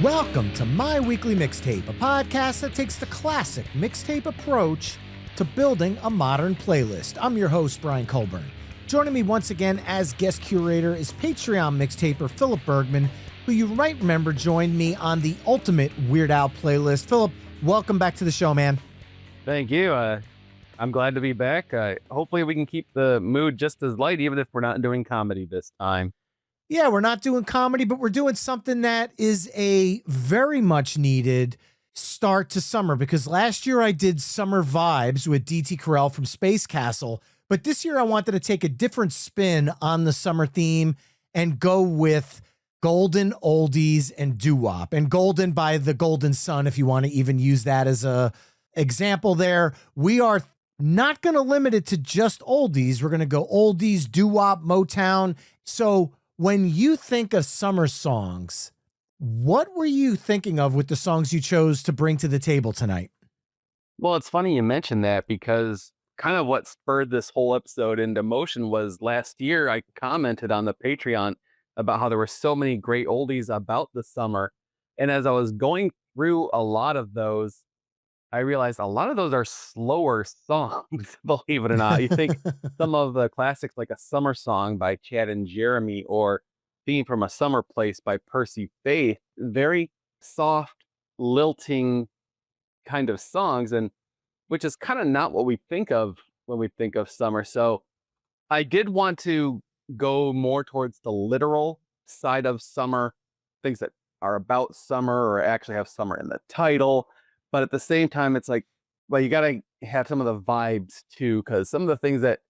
Welcome to My Weekly Mixtape, a podcast that takes the classic mixtape approach to building a modern playlist. I'm your host, Brian Colburn. Joining me once again as guest curator is Patreon mixtaper Philip Bergman, who you might remember joined me on the ultimate Weird Al playlist. Philip, welcome back to the show, man. Thank you. I'm glad to be back. Hopefully we can keep the mood just as light, even if we're not doing comedy this time. Yeah, we're not doing comedy, but we're doing something that is a very much needed start to summer, because last year I did Summer Vibes with DT Carell from Space Castle, but this year I wanted to take a different spin on the summer theme and go with Golden, Oldies, and Doo-Wop. And Golden by the Golden Sun, if you want to even use that as a example there. We are not going to limit it to just oldies. We're going to go oldies, Doo-Wop, Motown. So when you think of summer songs, what were you thinking of with the songs you chose to bring to the table tonight? Well, it's funny you mentioned that, because kind of what spurred this whole episode into motion was last year I commented on the Patreon about how there were so many great oldies about the summer. And as I was going through a lot of those, I realized a lot of those are slower songs, believe it or not. You think some of the classics like A Summer Song by Chad and Jeremy or Theme from a Summer Place by Percy Faith, very soft, lilting kind of songs, and which is kind of not what we think of when we think of summer. So I did want to go more towards the literal side of summer, things that are about summer or actually have summer in the title. But at the same time, it's like, well, you got to have some of the vibes too, because some of the things that,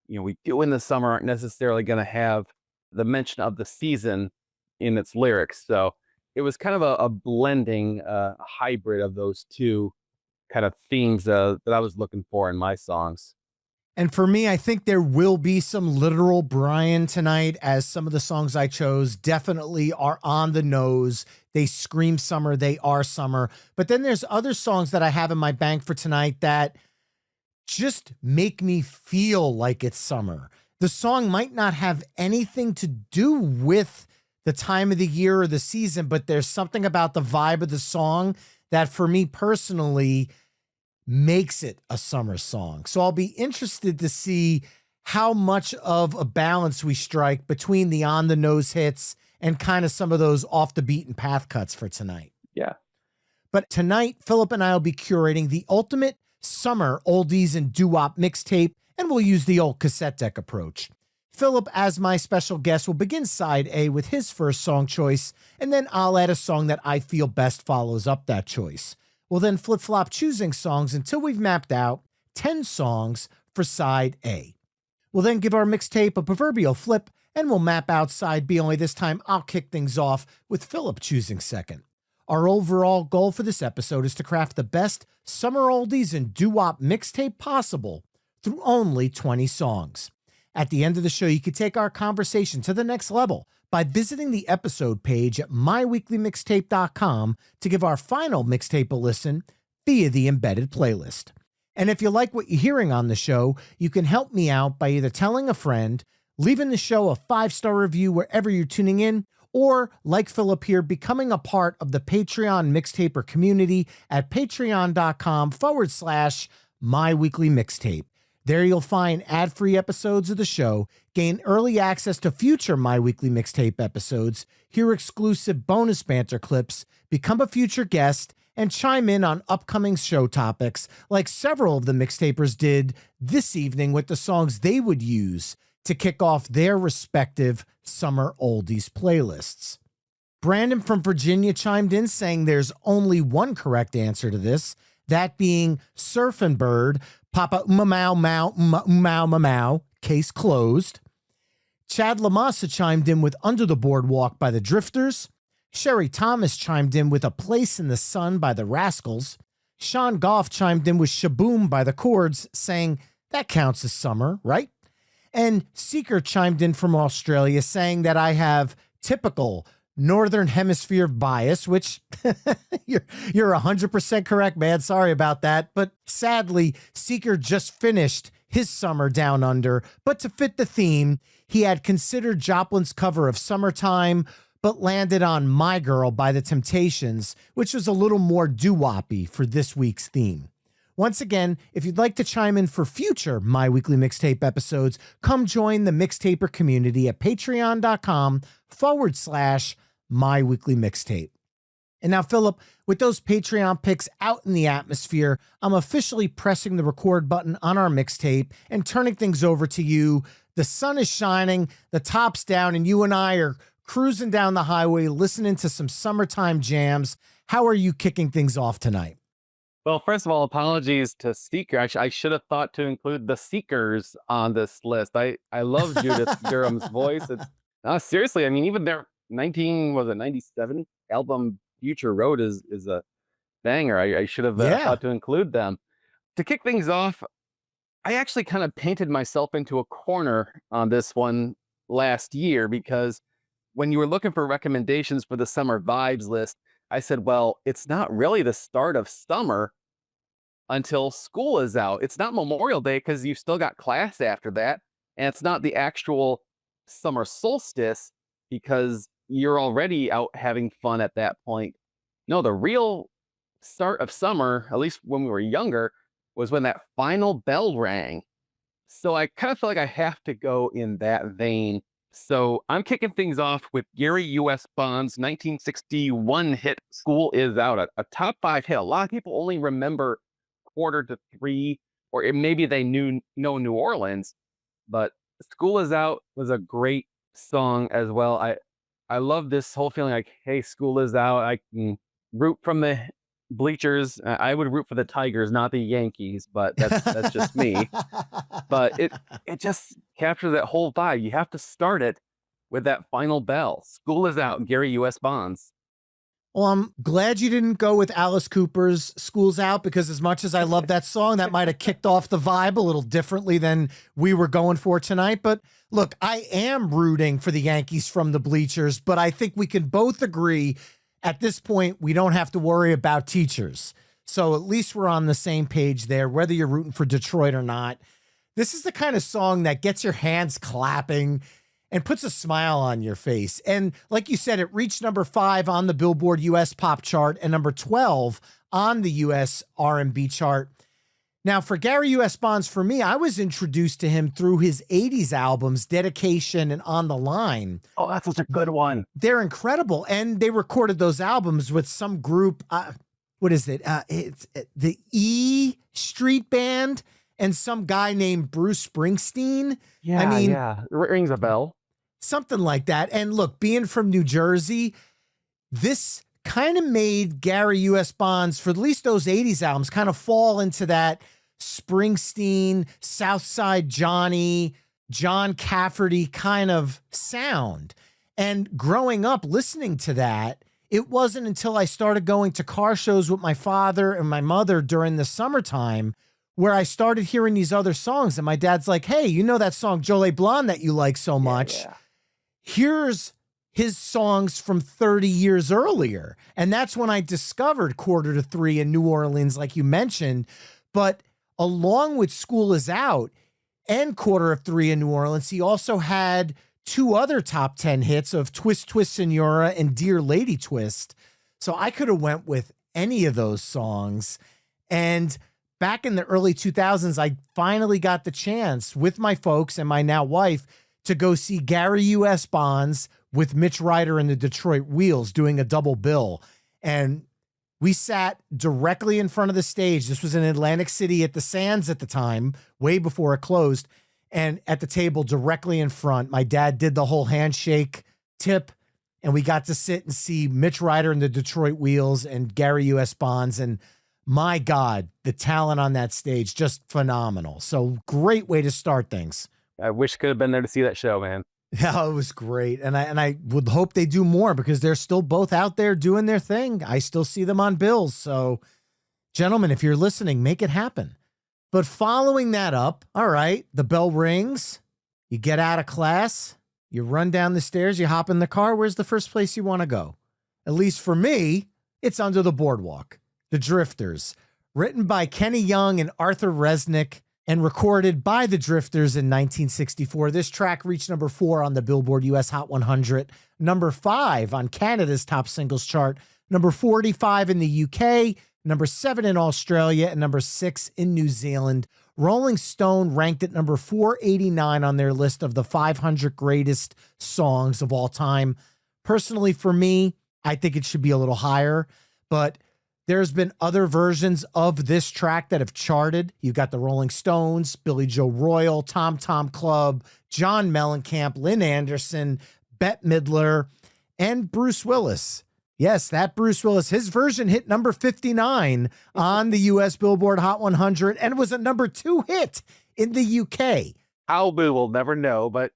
we do in the summer aren't necessarily going to have the mention of the season in its lyrics. So it was kind of a blending, a hybrid of those two kind of themes that I was looking for in my songs. And for me, I think there will be some literal Brian tonight, as some of the songs I chose definitely are on the nose. They scream summer, they are summer. But then there's other songs that I have in my bank for tonight that just make me feel like it's summer. The song might not have anything to do with the time of the year or the season, but there's something about the vibe of the song that for me personally makes it a summer song. So I'll be interested to see how much of a balance we strike between the on the nose hits and kind of some of those off the beaten path cuts for tonight. Yeah. But tonight, Philip and I will be curating the ultimate summer oldies and doo-wop mixtape, and we'll use the old cassette deck approach. Philip, as my special guest, will begin side A with his first song choice, and then I'll add a song that I feel best follows up that choice. We'll then flip-flop choosing songs until we've mapped out 10 songs for side A. We'll then give our mixtape a proverbial flip, and we'll map out side B, only this time I'll kick things off with Philip choosing second. Our overall goal for this episode is to craft the best summer oldies and doo-wop mixtape possible through only 20 songs. At the end of the show, you can take our conversation to the next level by visiting the episode page at myweeklymixtape.com to give our final mixtape a listen via the embedded playlist. And if you like what you're hearing on the show, you can help me out by either telling a friend, leaving the show a 5-star review wherever you're tuning in, or, like Philip here, becoming a part of the Patreon Mixtaper community at patreon.com/myweeklymixtape. There you'll find ad-free episodes of the show, gain early access to future My Weekly Mixtape episodes, hear exclusive bonus banter clips, become a future guest, and chime in on upcoming show topics like several of the mixtapers did this evening with the songs they would use to kick off their respective summer oldies playlists. Brandon from Virginia chimed in saying there's only one correct answer to this, that being Surfin' Bird, Papa Umamau Mau Umau Mamau, case closed. Chad Lamassa chimed in with Under the Boardwalk by the Drifters. Sherry Thomas chimed in with A Place in the Sun by the Rascals. Sean Goff chimed in with Shaboom by the Chords, saying that counts as summer, right? And Seeker chimed in from Australia saying that I have typical Northern Hemisphere bias, which you're 100% correct, man. Sorry about that. But sadly, Seeker just finished his summer down under. But to fit the theme, he had considered Joplin's cover of Summertime, but landed on My Girl by The Temptations, which was a little more doo-woppy for this week's theme. Once again, if you'd like to chime in for future My Weekly Mixtape episodes, come join the Mixtaper community at patreon.com/My Weekly Mixtape. And now, Philip, with those Patreon picks out in the atmosphere, I'm officially pressing the record button on our mixtape and turning things over to you. The sun is shining, the top's down, and you and I are cruising down the highway, listening to some summertime jams. How are you kicking things off tonight? Well, first of all, apologies to Seeker. I should have thought to include the Seekers on this list. I love Judith Durham's voice. It's seriously. I mean, even their 97 album Future Road is a banger. I should have thought to include them. To kick things off, I actually kind of painted myself into a corner on this one last year, because when you were looking for recommendations for the summer vibes list, I said, well, it's not really the start of summer until school is out. It's not Memorial Day because you've still got class after that. And it's not the actual summer solstice because you're already out having fun at that point. No, the real start of summer, at least when we were younger, was when that final bell rang. So I kind of feel like I have to go in that vein. So I'm kicking things off with Gary U.S. Bond's 1961 hit, School Is Out, a top 5 hit. A lot of people only remember Quarter to Three, or maybe they know New Orleans, but School Is Out was a great song as well. I love this whole feeling like, hey, school is out. I can root from the bleachers. I would root for the Tigers, not the Yankees, but that's just me. But it just captures that whole vibe. You have to start it with that final bell. School Is Out, Gary U.S. Bonds. Well, I'm glad you didn't go with Alice Cooper's School's Out, because as much as I love that song, that might have kicked off the vibe a little differently than we were going for tonight. But look, I am rooting for the Yankees from the bleachers, but I think we can both agree at this point, we don't have to worry about teachers. So at least we're on the same page there, whether you're rooting for Detroit or not. This is the kind of song that gets your hands clapping and puts a smile on your face. And like you said, it reached number 5 on the Billboard US Pop Chart and number 12 on the US R&B chart. Now, for Gary U.S. Bonds, for me, I was introduced to him through his 80s albums, Dedication and On the Line. Oh, that's such a good one. They're incredible. And they recorded those albums with some group. What is it? It's the E Street Band and some guy named Bruce Springsteen. Yeah, I mean, yeah. It rings a bell. Something like that. And look, being from New Jersey, this kind of made Gary U.S. Bonds, for at least those 80s albums, kind of fall into that Springsteen, Southside Johnny, John Cafferty kind of sound. And growing up listening to that, it wasn't until I started going to car shows with my father and my mother during the summertime where I started hearing these other songs. And my dad's like, hey, you know that song Jolie Blonde that you like so much? Yeah. Here's his songs from 30 years earlier. And that's when I discovered Quarter to Three in New Orleans, like you mentioned. But along with School Is Out and Quarter of Three in New Orleans, he also had 2 other top 10 hits of Twist Twist Senora and Dear Lady Twist. So I could have went with any of those songs. And back in the early 2000s, I finally got the chance with my folks and my now wife to go see Gary U.S. Bonds with Mitch Ryder and the Detroit Wheels doing a double bill. And we sat directly in front of the stage. This was in Atlantic City at the Sands at the time, way before it closed. And at the table directly in front, my dad did the whole handshake tip, and we got to sit and see Mitch Ryder and the Detroit Wheels and Gary U.S. Bonds. And my God, the talent on that stage, just phenomenal. So great way to start things. I wish I could have been there to see that show, man. Yeah, it was great. And I would hope they do more because they're still both out there doing their thing. I still see them on bills. So, gentlemen, if you're listening, make it happen. But following that up, all right, the bell rings, you get out of class, you run down the stairs, you hop in the car. Where's the first place you want to go? At least for me, it's Under the Boardwalk, The Drifters, written by Kenny Young and Arthur Resnick. and recorded by the Drifters in 1964. This track reached number 4 on the Billboard US Hot 100, number 5 on Canada's top singles chart, number 45 in the UK, number 7 in Australia, and number 6 in New Zealand. Rolling Stone ranked it number 489 on their list of the 500 greatest songs of all time. Personally, for me, I think it should be a little higher, but there's been other versions of this track that have charted. You've got the Rolling Stones, Billy Joe Royal, Tom Tom Club, John Mellencamp, Lynn Anderson, Bette Midler, and Bruce Willis. Yes, that Bruce Willis. His version hit number 59 on the US Billboard Hot 100 and was a number 2 hit in the UK. How we will never know, but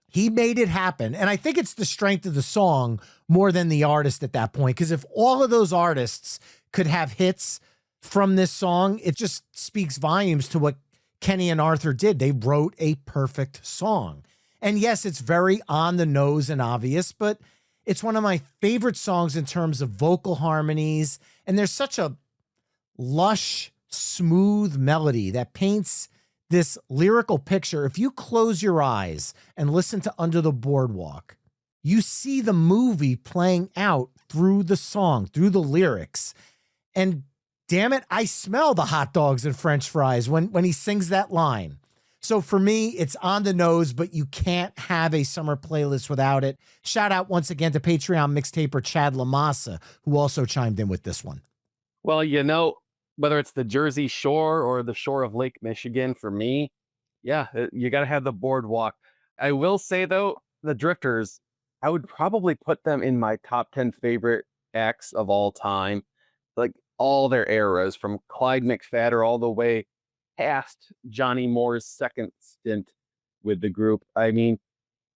he made it happen. And I think it's the strength of the song more than the artist at that point. Because if all of those artists could have hits from this song, it just speaks volumes to what Kenny and Arthur did. They wrote a perfect song. And yes, it's very on the nose and obvious, but it's one of my favorite songs in terms of vocal harmonies. And there's such a lush, smooth melody that paints this lyrical picture. If you close your eyes and listen to Under the Boardwalk, you see the movie playing out through the song, through the lyrics. And damn it, I smell the hot dogs and French fries when he sings that line. So for me, it's on the nose, but you can't have a summer playlist without it. Shout out once again to Patreon mixtaper Chad Lamassa, who also chimed in with this one. Well, you know, whether it's the Jersey Shore or the shore of Lake Michigan, for me, yeah, you got to have the boardwalk. I will say, though, the Drifters, I would probably put them in my top 10 favorite acts of all time. Like all their eras, from Clyde McPhatter all the way past Johnny Moore's second stint with the group. I mean,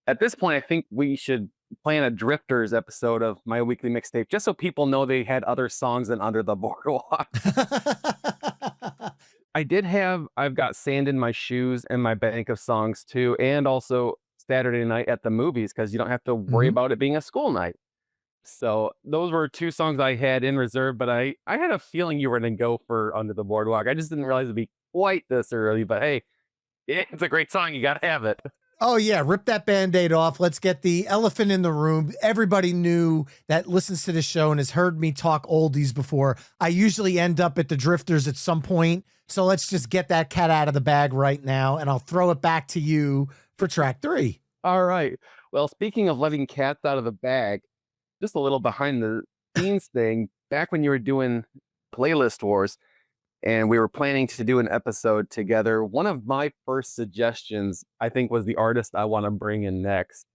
at this point, I think we should plan a Drifters episode of My Weekly Mixtape, just so people know they had other songs than Under the Boardwalk. I've got Sand in My Shoes and my bank of songs too, and also Saturday Night at the Movies, because you don't have to worry about it being a school night. So those were 2 songs I had in reserve, but I had a feeling you were going to go for Under the Boardwalk. I just didn't realize it'd be quite this early, but hey, it's a great song. You got to have it. Oh, yeah. Rip that Band-Aid off. Let's get the elephant in the room. Everybody knew that listens to this show and has heard me talk oldies before. I usually end up at the Drifters at some point. So let's just get that cat out of the bag right now, and I'll throw it back to you for track 3. All right. Well, speaking of letting cats out of the bag, just a little behind the scenes thing. Back when you were doing Playlist Wars, and we were planning to do an episode together, one of my first suggestions, I think, was the artist I want to bring in next.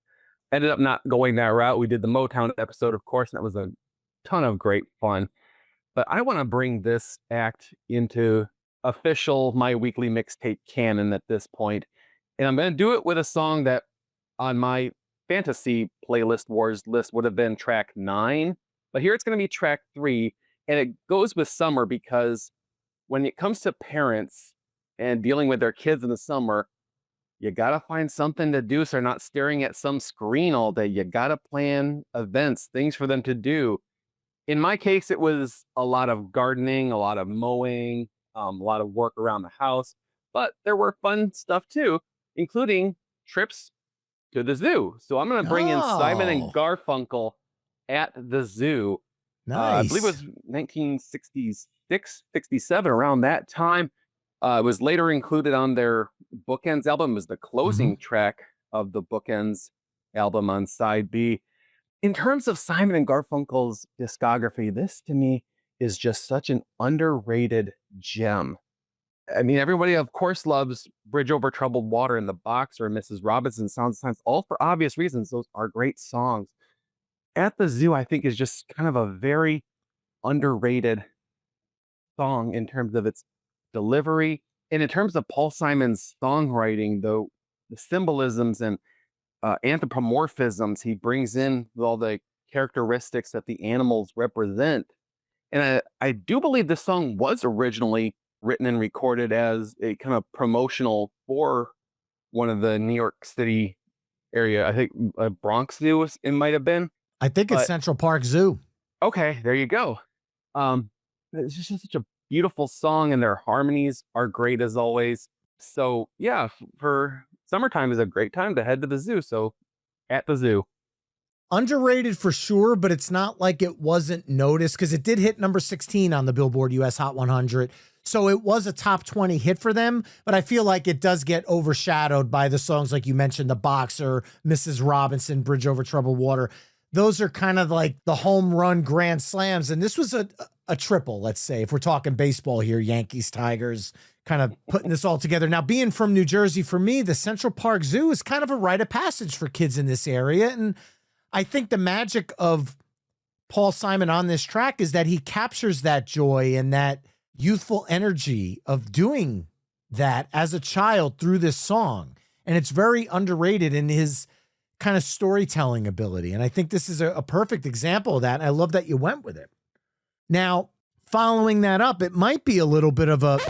Ended up not going that route. We did the Motown episode, of course, and that was a ton of great fun. But I want to bring this act into official My Weekly Mixtape canon at this point. And I'm going to do it with a song that on my Fantasy Playlist Wars list would have been track 9. But here it's going to be track 3. And it goes with summer because when it comes to parents and dealing with their kids in the summer, you got to find something to do so they're not staring at some screen all day. You got to plan events, things for them to do. In my case, it was a lot of gardening, a lot of mowing, a lot of work around the house. But there were fun stuff too, including trips to the zoo. So I'm going to bring in Simon and Garfunkel at the zoo. Nice. I believe it was 1966, 67, around that time. It was later included on their Bookends album. It was the closing track of the Bookends album on side B. In terms of Simon and Garfunkel's discography, this to me is just such an underrated gem. I mean, everybody, of course, loves Bridge Over Troubled Water and The Boxer and Mrs. Robinson, Sounds of Silence, all for obvious reasons. Those are great songs. At the Zoo, I think, is just kind of a very underrated song in terms of its delivery. And in terms of Paul Simon's songwriting, though, the symbolisms and anthropomorphisms he brings in with all the characteristics that the animals represent. And I do believe this song was originally written and recorded as a kind of promotional for one of the New York City area. I think Bronx Zoo it might have been. I think it's Central Park Zoo. Okay, there you go. It's just such a beautiful song, and their harmonies are great as always. So yeah, for summertime is a great time to head to the zoo. So at the zoo. Underrated for sure, but it's not like it wasn't noticed because it did hit number 16 on the Billboard US Hot 100. So it was a top 20 hit for them, but I feel like it does get overshadowed by the songs like you mentioned, The Boxer, Mrs. Robinson, Bridge Over Troubled Water. Those are kind of like the home run grand slams. And this was a triple, let's say, if we're talking baseball here, Yankees, Tigers, kind of putting this all together. Now, being from New Jersey, for me, the Central Park Zoo is kind of a rite of passage for kids in this area. And I think the magic of Paul Simon on this track is that he captures that joy and that youthful energy of doing that as a child through this song. And it's very underrated in his kind of storytelling ability. And I think this is a perfect example of that. And I love that you went with it. Now, following that up, it might be a little bit of a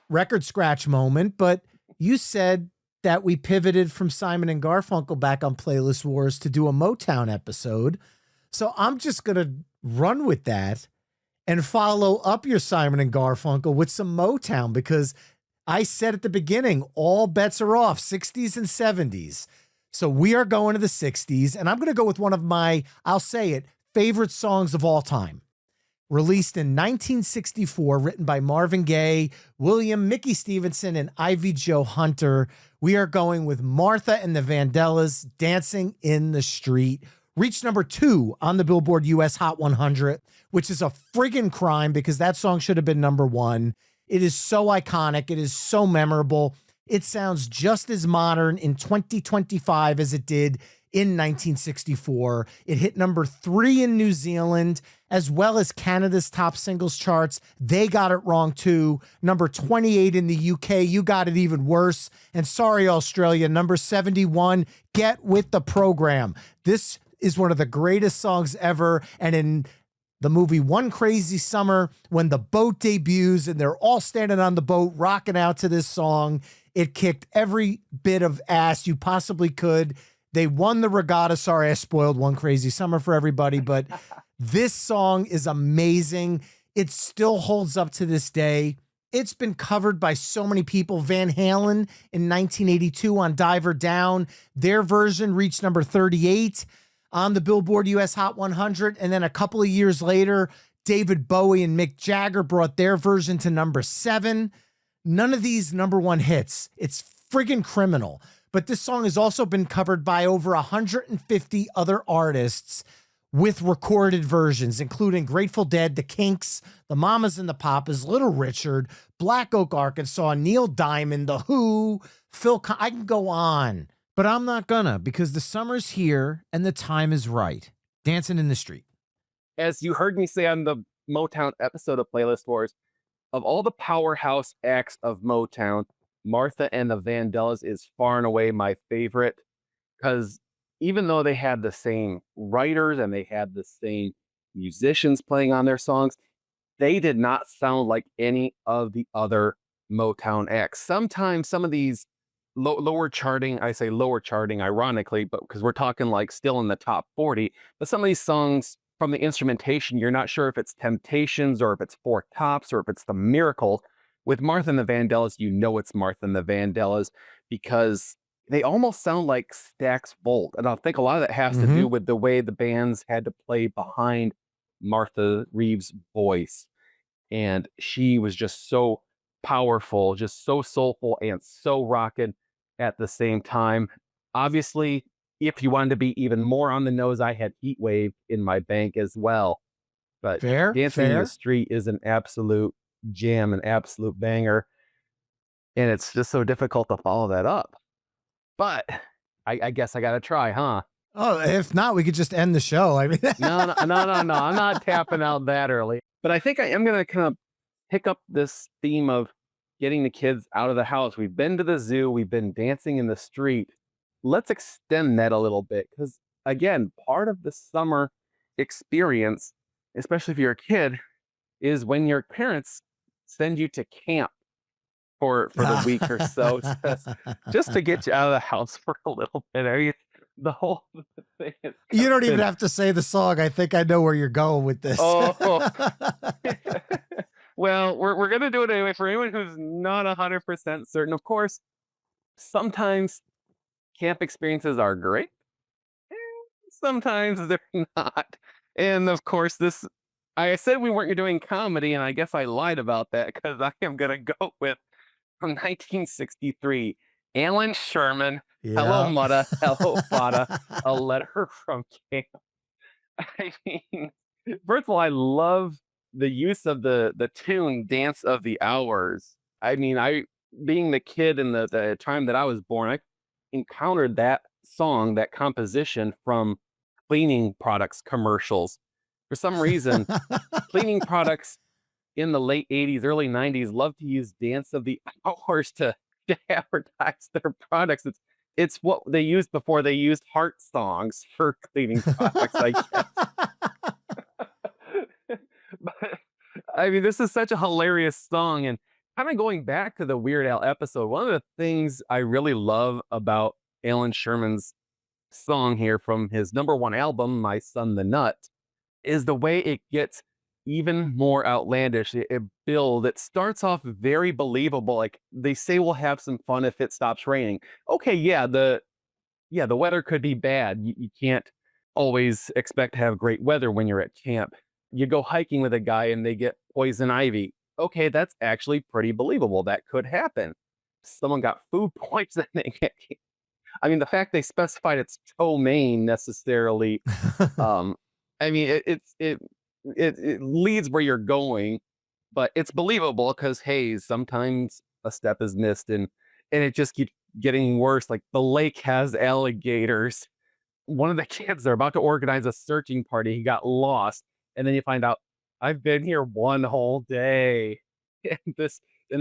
record scratch moment, but you said that we pivoted from Simon and Garfunkel back on Playlist Wars to do a Motown episode. So I'm just going to run with that and follow up your Simon and Garfunkel with some Motown, because I said at the beginning, all bets are off, 60s and 70s. So we are going to the 60s, and I'm going to go with one of my, I'll say it, favorite songs of all time. Released in 1964, written by Marvin Gaye, William Mickey Stevenson, and Ivy Jo Hunter. We are going with Martha and the Vandellas, Dancing in the Street. Reached number 2 on the Billboard US Hot 100, which is a friggin' crime because that song should have been number 1. It is so iconic. It is so memorable. It sounds just as modern in 2025 as it did in 1964. It hit number 3 in New Zealand, as well as Canada's top singles charts. They got it wrong too. Number 28 in the UK. You got it even worse. And sorry, Australia, number 71. Get with the program. This is one of the greatest songs ever. And in the movie One Crazy Summer, when the boat debuts and they're all standing on the boat rocking out to this song, it kicked every bit of ass you possibly could. They won the regatta. Sorry, I spoiled One Crazy Summer for everybody, but this song is amazing. It still holds up to this day. It's been covered by so many people. Van Halen in 1982 on Diver Down. Their version reached number 38 on the Billboard US Hot 100. And then a couple of years later, David Bowie and Mick Jagger brought their version to number 7. None of these number 1 hits. It's friggin' criminal. But this song has also been covered by over 150 other artists with recorded versions, including Grateful Dead, The Kinks, The Mamas and the Papas, Little Richard, Black Oak, Arkansas, Neil Diamond, The Who, I can go on, but I'm not gonna, because the summer's here and the time is right. Dancing in the Street. As you heard me say on the Motown episode of Playlist Wars, of all the powerhouse acts of Motown, Martha and the Vandellas is far and away my favorite, because even though they had the same writers and they had the same musicians playing on their songs, they did not sound like any of the other Motown acts. Sometimes some of these lower charting, I say lower charting ironically, but because we're talking like still in the top 40, but some of these songs from the instrumentation, you're not sure if it's Temptations or if it's Four Tops or if it's The Miracles. With Martha and the Vandellas, you know it's Martha and the Vandellas because they almost sound like Stax Volt. And I think a lot of that has to do with the way the bands had to play behind Martha Reeves' voice. And she was just so powerful, just so soulful and so rocking at the same time. Obviously, if you wanted to be even more on the nose, I had Heat Wave in my bank as well. But Dancing in the Street is an absolute jam, an absolute banger. And it's just so difficult to follow that up. But I guess I got to try, huh? Oh, if not, we could just end the show. I mean, no. I'm not tapping out that early. But I think I am going to kind of pick up this theme of getting the kids out of the house. We've been to the zoo. We've been dancing in the street. Let's extend that a little bit. Because, again, part of the summer experience, especially if you're a kid, is when your parents send you to camp for the week or so, just to get you out of the house for a little bit. I mean, the whole thing is you don't even have to say the song. I think I know where you're going with this. Oh. Well, we're gonna do it anyway for anyone who's not 100% certain. Of course, sometimes camp experiences are great, sometimes they're not. And of course, this I said we weren't doing comedy, and I guess I lied about that because I am gonna go with from 1963, Alan Sherman, Hello Yeah. Mutta, Hello Fada, a letter from camp. I mean, first of all, I love the use of the tune "Dance of the Hours." I mean, I being the kid in the time that I was born, I encountered that song, that composition from cleaning products commercials. For some reason, cleaning products in the late '80s, early '90s loved to use "Dance of the Hours" to advertise their products. It's what they used before they used heart songs for cleaning products, I guess. But, I mean, this is such a hilarious song, and kinda going back to the Weird Al episode, one of the things I really love about Alan Sherman's song here from his number 1 album, My Son the Nut, is the way it gets even more outlandish. It starts off very believable, like, they say we'll have some fun if it stops raining. Okay, the weather could be bad. You can't always expect to have great weather when you're at camp. You go hiking with a guy and they get poison ivy. Okay, that's actually pretty believable. That could happen. Someone got food poisoning. I mean, the fact they specified it's ptomaine necessarily, um, I mean, it leads where you're going, but it's believable because hey, sometimes a step is missed and it just keeps getting worse. Like the lake has alligators. One of the kids are about to organize a searching party. He got lost, and then you find out I've been here one whole day. And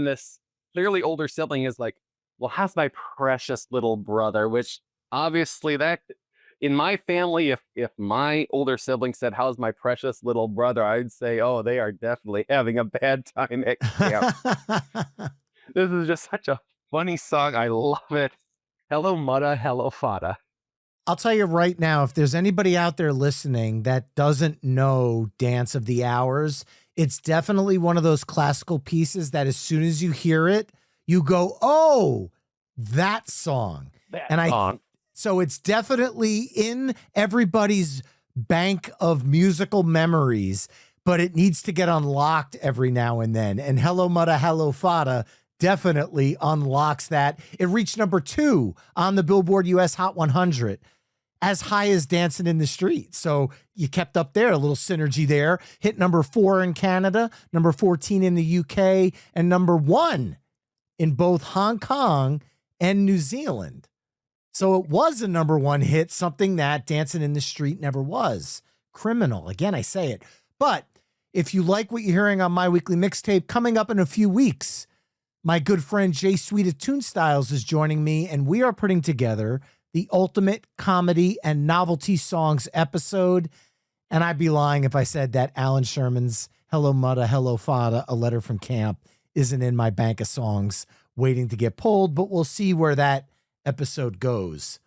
this clearly older sibling is like, well, how's my precious little brother? Which obviously that in my family, if my older sibling said, "How's my precious little brother?" I'd say, "Oh, they are definitely having a bad time at camp." This is just such a funny song. I love it. Hello, Mutta, hello, Fada. I'll tell you right now, if there's anybody out there listening that doesn't know Dance of the Hours, it's definitely one of those classical pieces that as soon as you hear it, you go, oh, that song. That And song. so it's definitely in everybody's bank of musical memories, but it needs to get unlocked every now and then. And Hello Mutta, Hello Fada definitely unlocks that. It reached number 2 on the Billboard US Hot 100, as high as Dancing in the Street. So you kept up there, a little synergy there. Hit number 4 in Canada, number 14 in the UK, and number 1 in both Hong Kong and New Zealand. So it was a number 1 hit, something that Dancing in the Street never was. Criminal. Again, I say it. But if you like what you're hearing on My Weekly Mixtape, coming up in a few weeks, my good friend Jay Sweet of Tune Styles is joining me, and we are putting together the Ultimate Comedy and Novelty Songs episode. And I'd be lying if I said that Alan Sherman's Hello Mutta, Hello Fada, A Letter from Camp isn't in my bank of songs waiting to get pulled, but we'll see where that episode goes.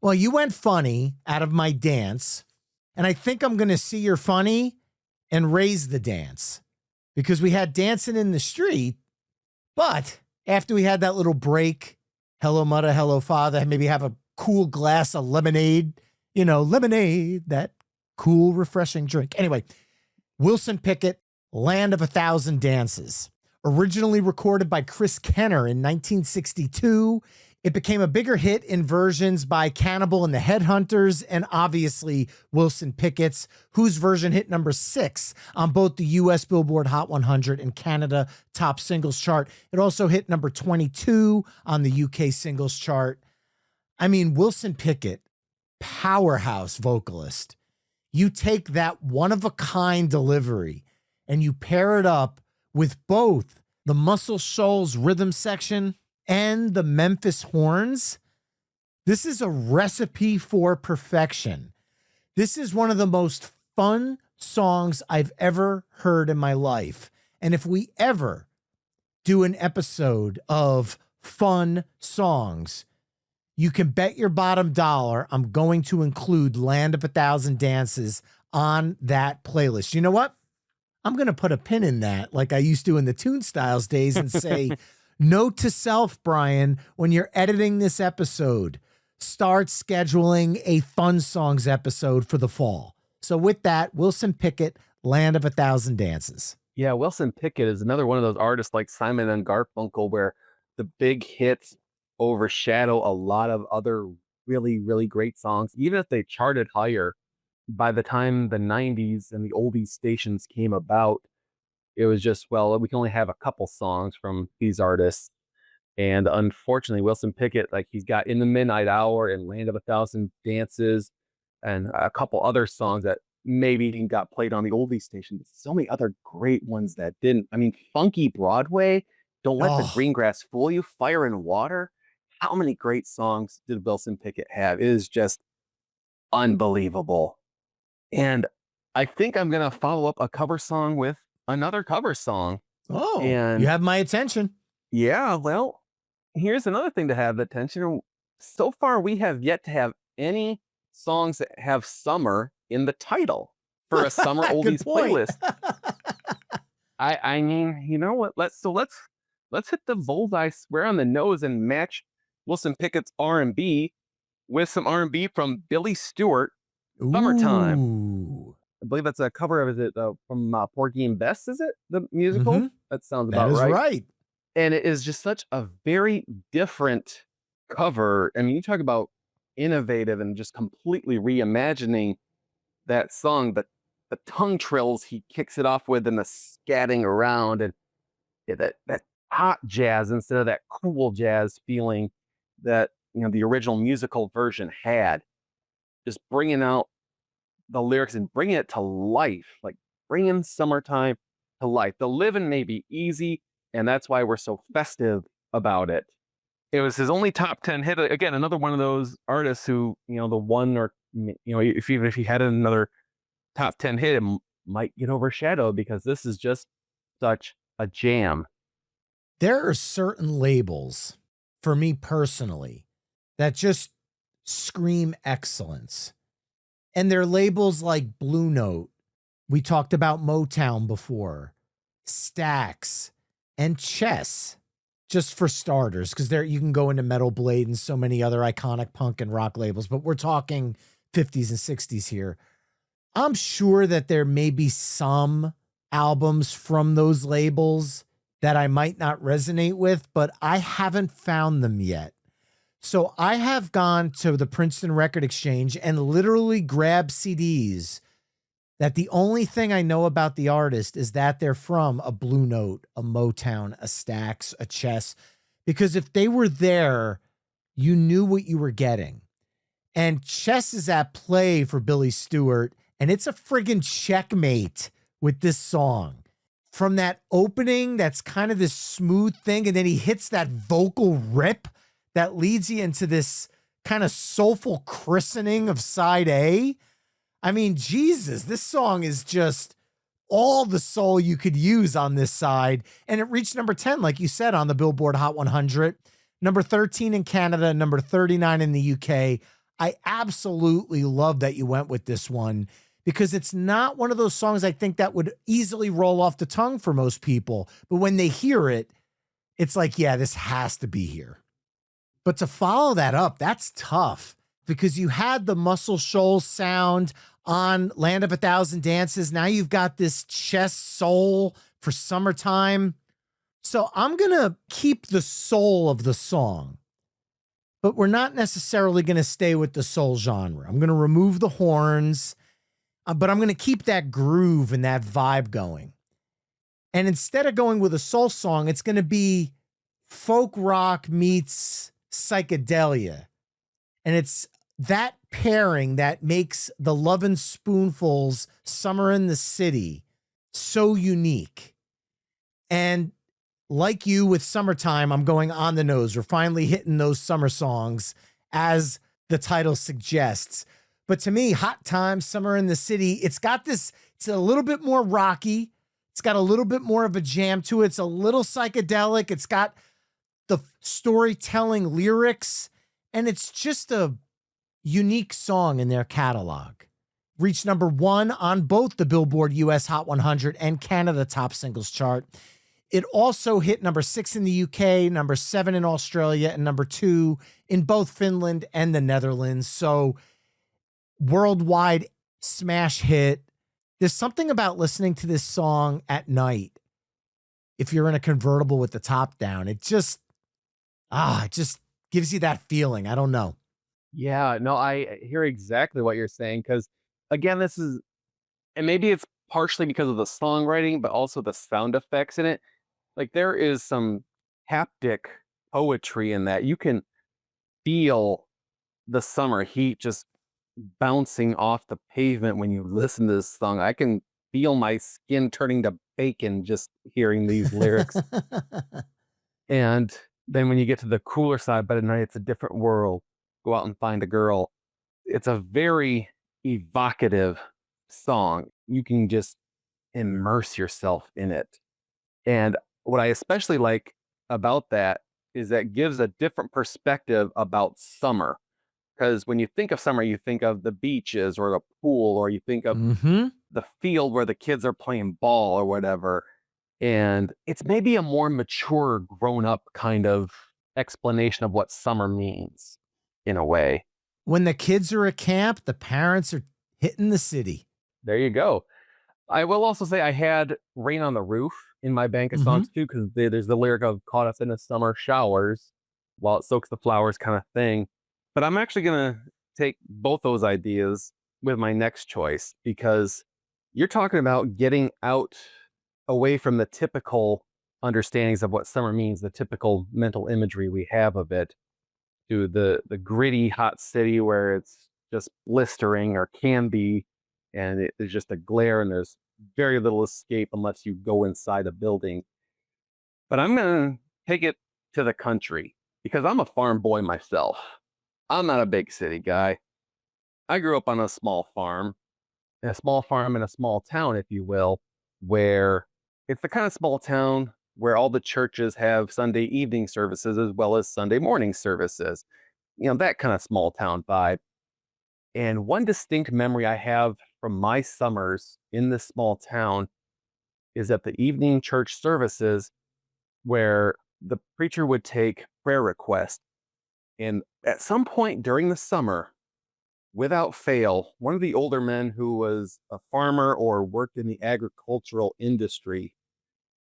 Well, you went funny out of my dance, and I think I'm going to see your funny and raise the dance because we had Dancing in the Street, but after we had that little break, Hello Mutta, Hello Fada, maybe have a cool glass of lemonade, lemonade, that cool, refreshing drink. Anyway, Wilson Pickett, Land of a Thousand Dances. Originally recorded by Chris Kenner in 1962, it became a bigger hit in versions by Cannibal and the Headhunters and obviously Wilson Pickett's, whose version hit number 6 on both the US Billboard Hot 100 and Canada Top Singles chart. It also hit number 22 on the UK Singles chart. I mean, Wilson Pickett, powerhouse vocalist. You take that one-of-a-kind delivery and you pair it up with both the Muscle Shoals rhythm section and the Memphis horns. This is a recipe for perfection. This is one of the most fun songs I've ever heard in my life. And if we ever do an episode of fun songs, you can bet your bottom dollar I'm going to include Land of a Thousand Dances on that playlist. You know what? I'm going to put a pin in that like I used to in the Tune Styles days and say, note to self, Brian, when you're editing this episode, start scheduling a Fun Songs episode for the fall. So with that, Wilson Pickett, Land of a Thousand Dances. Yeah, Wilson Pickett is another one of those artists like Simon and Garfunkel where the big hits overshadow a lot of other really, really great songs. Even if they charted higher, by the time the 90s and the oldies stations came about, it was just, well, we can only have a couple songs from these artists. And unfortunately, Wilson Pickett, like he's got In the Midnight Hour and Land of a Thousand Dances and a couple other songs that maybe even got played on the oldie station. So many other great ones that didn't. I mean, Funky Broadway, Don't Let the Green Grass Fool You, Fire and Water. How many great songs did Wilson Pickett have? It is just unbelievable. And I think I'm going to follow up a cover song with another cover song. Oh, and you have my attention. Yeah, well, here's another thing to have attention. So far, we have yet to have any songs that have summer in the title for a summer oldies playlist. I mean, you know what? Let's hit the bullseye square on the nose and match Wilson Pickett's R&B with some R&B from Billy Stewart, Summertime. Ooh. I believe that's a cover of it from Porgy and Bess, is it? The musical? Mm-hmm. That sounds about right. That is right. right. And it is just such a very different cover. I mean, you talk about innovative and just completely reimagining that song, but the tongue trills he kicks it off with and the scatting around and that hot jazz instead of that cool jazz feeling that, you know, the original musical version had. Just bringing out the lyrics and bringing it to life, like bringing Summertime to life. The living may be easy, and that's why we're so festive about it. It was his only top 10 hit. Again, another one of those artists who, you know, the one or, you know, even if he had another top 10 hit, it might get overshadowed because this is just such a jam. There are certain labels, for me personally, that just scream excellence. And they're labels like Blue Note. We talked about Motown before. Stax and Chess, just for starters, because there you can go into Metal Blade and so many other iconic punk and rock labels, but we're talking 50s and 60s here. I'm sure that there may be some albums from those labels that I might not resonate with, but I haven't found them yet. So I have gone to the Princeton Record Exchange and literally grabbed CDs that the only thing I know about the artist is that they're from a Blue Note, a Motown, a Stax, a Chess, because if they were there, you knew what you were getting. And Chess is at play for Billy Stewart, and it's a friggin' checkmate with this song. From that opening, that's kind of this smooth thing, and then he hits that vocal rip that leads you into this kind of soulful christening of side A. I mean, Jesus, this song is just all the soul you could use on this side. And it reached number 10, like you said, on the Billboard Hot 100, number 13 in Canada, number 39 in the UK. I absolutely love that you went with this one because it's not one of those songs I think that would easily roll off the tongue for most people. But when they hear it, it's like, yeah, this has to be here. But to follow that up, that's tough because you had the Muscle Shoals sound on Land of a Thousand Dances. Now you've got this Chess soul for Summertime. So I'm going to keep the soul of the song, but we're not necessarily going to stay with the soul genre. I'm going to remove the horns, but I'm going to keep that groove and that vibe going. And instead of going with a soul song, it's going to be folk rock meets psychedelia. And it's that pairing that makes the Lovin' Spoonfuls Summer in the City so unique. And like you with Summertime, I'm going on the nose. We're finally hitting those summer songs as the title suggests. But to me, Hot Time, Summer in the City, it's got this, it's a little bit more rocky. It's got a little bit more of a jam to it. It's a little psychedelic. It's got the storytelling lyrics, and it's just a unique song in their catalog. reached number 1 on both the Billboard US Hot 100 and Canada Top Singles chart. It also hit number 6 in the UK, number 7 in Australia, and number 2 in both Finland and the Netherlands. So worldwide smash hit. There's something about listening to this song at night. If you're in a convertible with the top down, it just gives you that feeling. I don't know. Yeah, no, I hear exactly what you're saying because, again, this is, and maybe it's partially because of the songwriting, but also the sound effects in it. Like there is some haptic poetry in that. You can feel the summer heat just bouncing off the pavement when you listen to this song. I can feel my skin turning to bacon just hearing these lyrics. And then when you get to the cooler side, but at night it's a different world. Go out and find a girl. It's a very evocative song. You can just immerse yourself in it. And what I especially like about that is that gives a different perspective about summer. Because when you think of summer, you think of the beaches or the pool, or you think of the field where the kids are playing ball or whatever. And it's maybe a more mature, grown up kind of explanation of what summer means in a way. When the kids are at camp, the parents are hitting the city. There you go. I will also say I had Rain on the Roof in my bank of songs too, because there's the lyric of caught us in the summer showers while it soaks the flowers kind of thing. But I'm actually going to take both those ideas with my next choice, because you're talking about getting out away from the typical understandings of what summer means, the typical mental imagery we have of it, to the gritty hot city where it's just blistering or can be, and there's just a glare and there's very little escape unless you go inside a building. But I'm going to take it to the country because I'm a farm boy myself. I'm not a big city guy. I grew up on a small farm in a small town, if you will, where it's the kind of small town where all the churches have Sunday evening services as well as Sunday morning services. You know, that kind of small town vibe. And one distinct memory I have from my summers in this small town is at the evening church services where the preacher would take prayer requests. And at some point during the summer, without fail, one of the older men who was a farmer or worked in the agricultural industry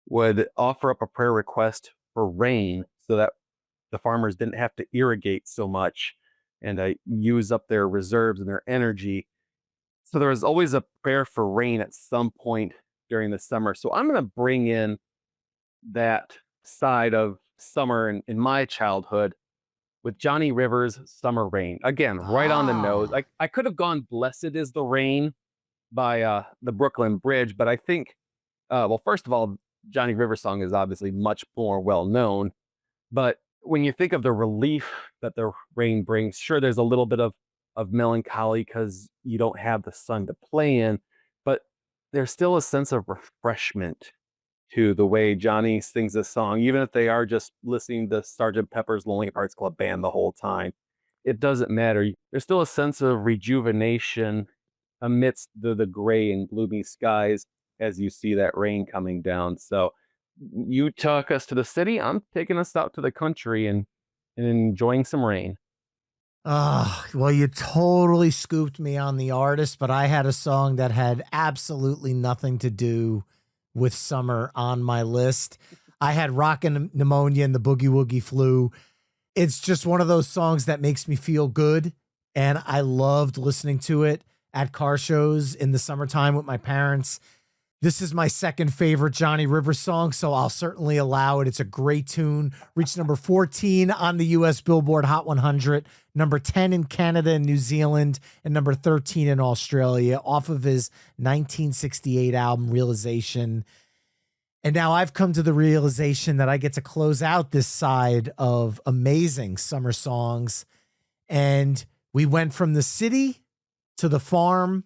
would offer up a prayer request for rain so that the farmers didn't have to irrigate so much and use up their reserves and their energy. So there was always a prayer for rain at some point during the summer. So I'm going to bring in that side of summer in my childhood with Johnny Rivers' Summer Rain. Again, right on the nose. I could have gone Blessed is the Rain by the Brooklyn Bridge, but I think, well, first of all, Johnny Rivers' song is obviously much more well known. But when you think of the relief that the rain brings, sure, there's a little bit of melancholy because you don't have the sun to play in, but there's still a sense of refreshment to the way Johnny sings this song, even if they are just listening to Sgt. Pepper's Lonely Hearts Club Band the whole time. It doesn't matter. There's still a sense of rejuvenation amidst the gray and gloomy skies as you see that rain coming down. So you took us to the city. I'm taking us out to the country and enjoying some rain. Well, you totally scooped me on the artist, but I had a song that had absolutely nothing to do with summer on my list. I had Rockin' Pneumonia and the Boogie Woogie Flu. It's just one of those songs that makes me feel good, and I loved listening to it at car shows in the summertime with my parents. This is my second favorite Johnny Rivers song, so I'll certainly allow it. It's a great tune. Reached number 14 on the US Billboard Hot 100, number 10 in Canada and New Zealand, and number 13 in Australia, off of his 1968 album, Realization. And now I've come to the realization that I get to close out this side of amazing summer songs. And we went from the city to the farm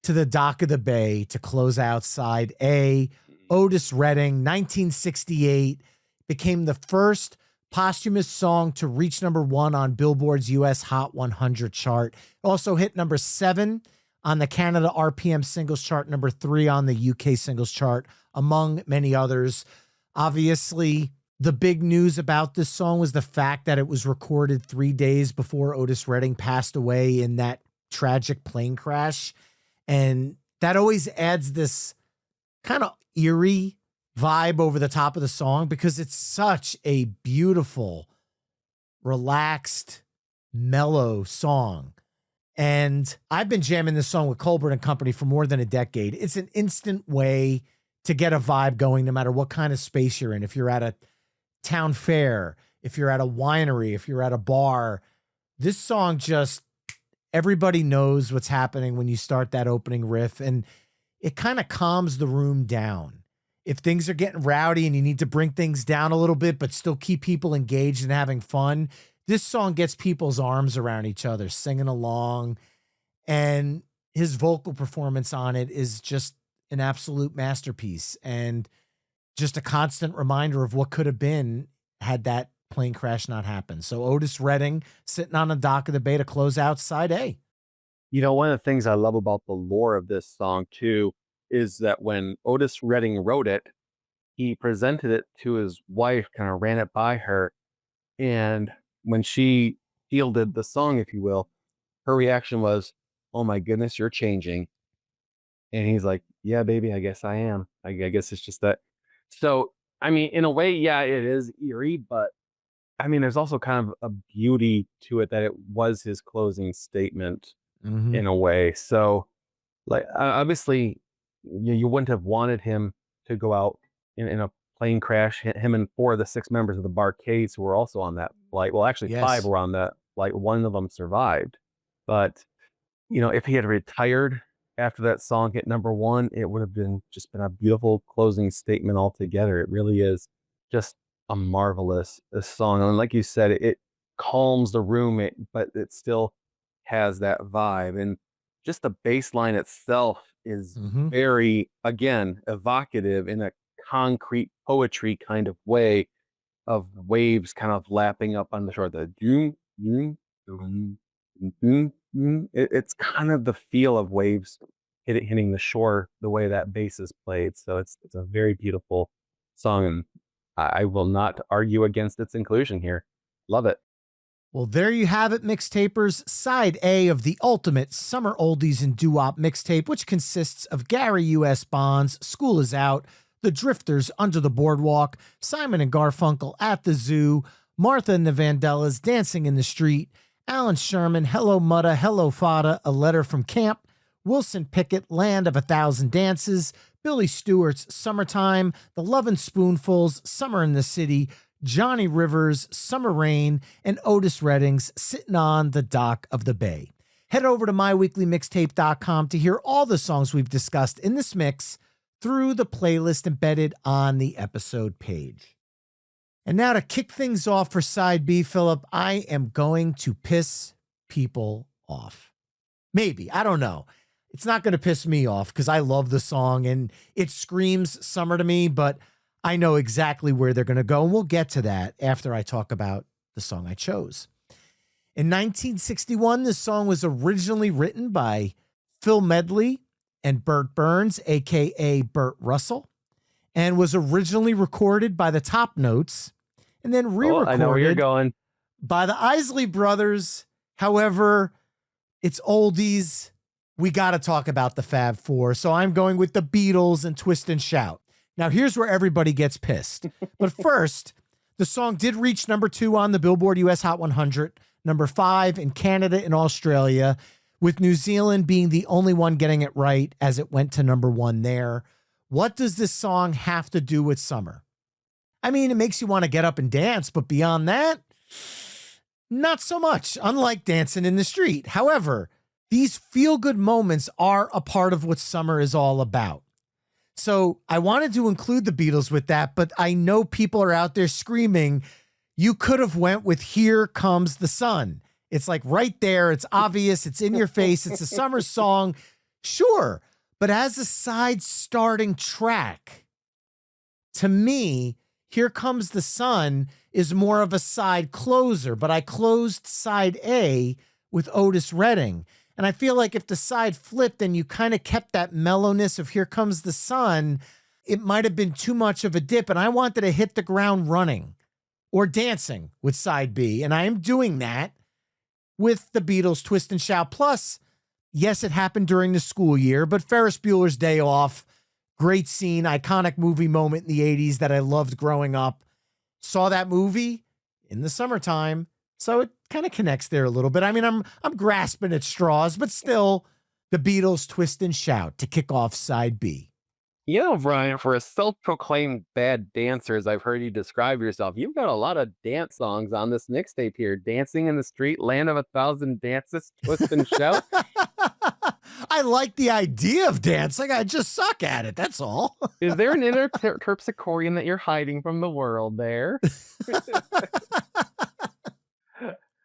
to the dock of the bay to close out side A. Otis Redding, 1968, became the first posthumous song to reach number 1 on Billboard's US Hot 100 chart. Also hit number 7 on the Canada RPM singles chart, number 3 on the UK singles chart, among many others. Obviously, the big news about this song was the fact that it was recorded 3 days before Otis Redding passed away in that tragic plane crash. And that always adds this kind of eerie vibe over the top of the song because it's such a beautiful, relaxed, mellow song. And I've been jamming this song with Colbert and Company for more than a decade. It's an instant way to get a vibe going no matter what kind of space you're in. If you're at a town fair, if you're at a winery, if you're at a bar, this song just, everybody knows what's happening when you start that opening riff, and it kind of calms the room down. If things are getting rowdy and you need to bring things down a little bit, but still keep people engaged and having fun, this song gets people's arms around each other, singing along, and his vocal performance on it is just an absolute masterpiece and just a constant reminder of what could have been had that plane crash not happened. So Otis Redding sitting on the dock of the bay to close out side A. You know, one of the things I love about the lore of this song too is that when Otis Redding wrote it, he presented it to his wife, kind of ran it by her, and when she fielded the song, if you will, her reaction was, "Oh my goodness, you're changing." And he's like, "Yeah, baby, I guess I am. I guess it's just that." So, I mean, in a way, yeah, it is eerie, but I mean, there's also kind of a beauty to it that it was his closing statement in a way. So, like, obviously, you wouldn't have wanted him to go out in a plane crash. Him and 4 of the 6 members of the Barcades who were also on that flight. Well, actually, 5 Yes. were on that flight. One of them survived, but you know, if he had retired after that song hit number 1, it would have been just been a beautiful closing statement altogether. It really is just a marvelous song. And like you said, it calms the room, but it still has that vibe. And just the bass line itself is very, again, evocative in a concrete poetry kind of way of waves kind of lapping up on the shore. The doom, doom, doom, doom, doom. It's kind of the feel of waves hitting the shore the way that bass is played. So it's a very beautiful song, and I will not argue against its inclusion here. Love it. Well, there you have it, mixtapers. Side A of the ultimate summer oldies and doo-wop mixtape, which consists of Gary U.S. Bonds, School Is Out, The Drifters, Under the Boardwalk, Simon and Garfunkel, At the Zoo, Martha and the Vandellas, Dancing in the Street, Alan Sherman, Hello Mutta, Hello Fada, A Letter from Camp, Wilson Pickett, Land of a Thousand Dances, Billy Stewart's Summertime, The Lovin' Spoonfuls, Summer in the City, Johnny Rivers, Summer Rain, and Otis Redding's Sitting on the Dock of the Bay. Head over to myweeklymixtape.com to hear all the songs we've discussed in this mix through the playlist embedded on the episode page. And now to kick things off for side B, Philip, I am going to piss people off. Maybe, I don't know. It's not going to piss me off because I love the song and it screams summer to me, but I know exactly where they're going to go, and we'll get to that after I talk about the song I chose. In 1961, this song was originally written by Phil Medley and Burt Burns, a.k.a. Burt Russell, and was originally recorded by the Top Notes and then re-recorded I know where you're going. by the Isley Brothers. However, it's oldies. We got to talk about the Fab Four, so I'm going with the Beatles and Twist and Shout. Now, here's where everybody gets pissed. But first, the song did reach number 2 on the Billboard US Hot 100, number 5 in Canada and Australia, with New Zealand being the only one getting it right as it went to number 1 there. What does this song have to do with summer? I mean, it makes you want to get up and dance, but beyond that, not so much, unlike dancing in the street. However, these feel-good moments are a part of what summer is all about. So I wanted to include the Beatles with that, but I know people are out there screaming, you could have went with Here Comes the Sun. It's like right there. It's obvious. It's in your face. It's a summer song. Sure. But as a side starting track, to me, Here Comes the Sun is more of a side closer, but I closed side A with Otis Redding. And I feel like if the side flipped and you kind of kept that mellowness of Here Comes the Sun, it might have been too much of a dip. And I wanted to hit the ground running or dancing with side B. And I am doing that with the Beatles' Twist and Shout. Plus, yes, it happened during the school year, but Ferris Bueller's Day Off, great scene, iconic movie moment in the 80s that I loved growing up. Saw that movie in the summertime, so it kind of connects there a little bit. I mean, I'm grasping at straws, but still, the Beatles' Twist and Shout to kick off side B. You know, Brian, for a self-proclaimed bad dancer, as I've heard you describe yourself, you've got a lot of dance songs on this mixtape here. Dancing in the Street, Land of a Thousand Dances, Twist and Shout. I like the idea of dancing. I just suck at it. That's all. Is there an inner terpsichorean that you're hiding from the world there?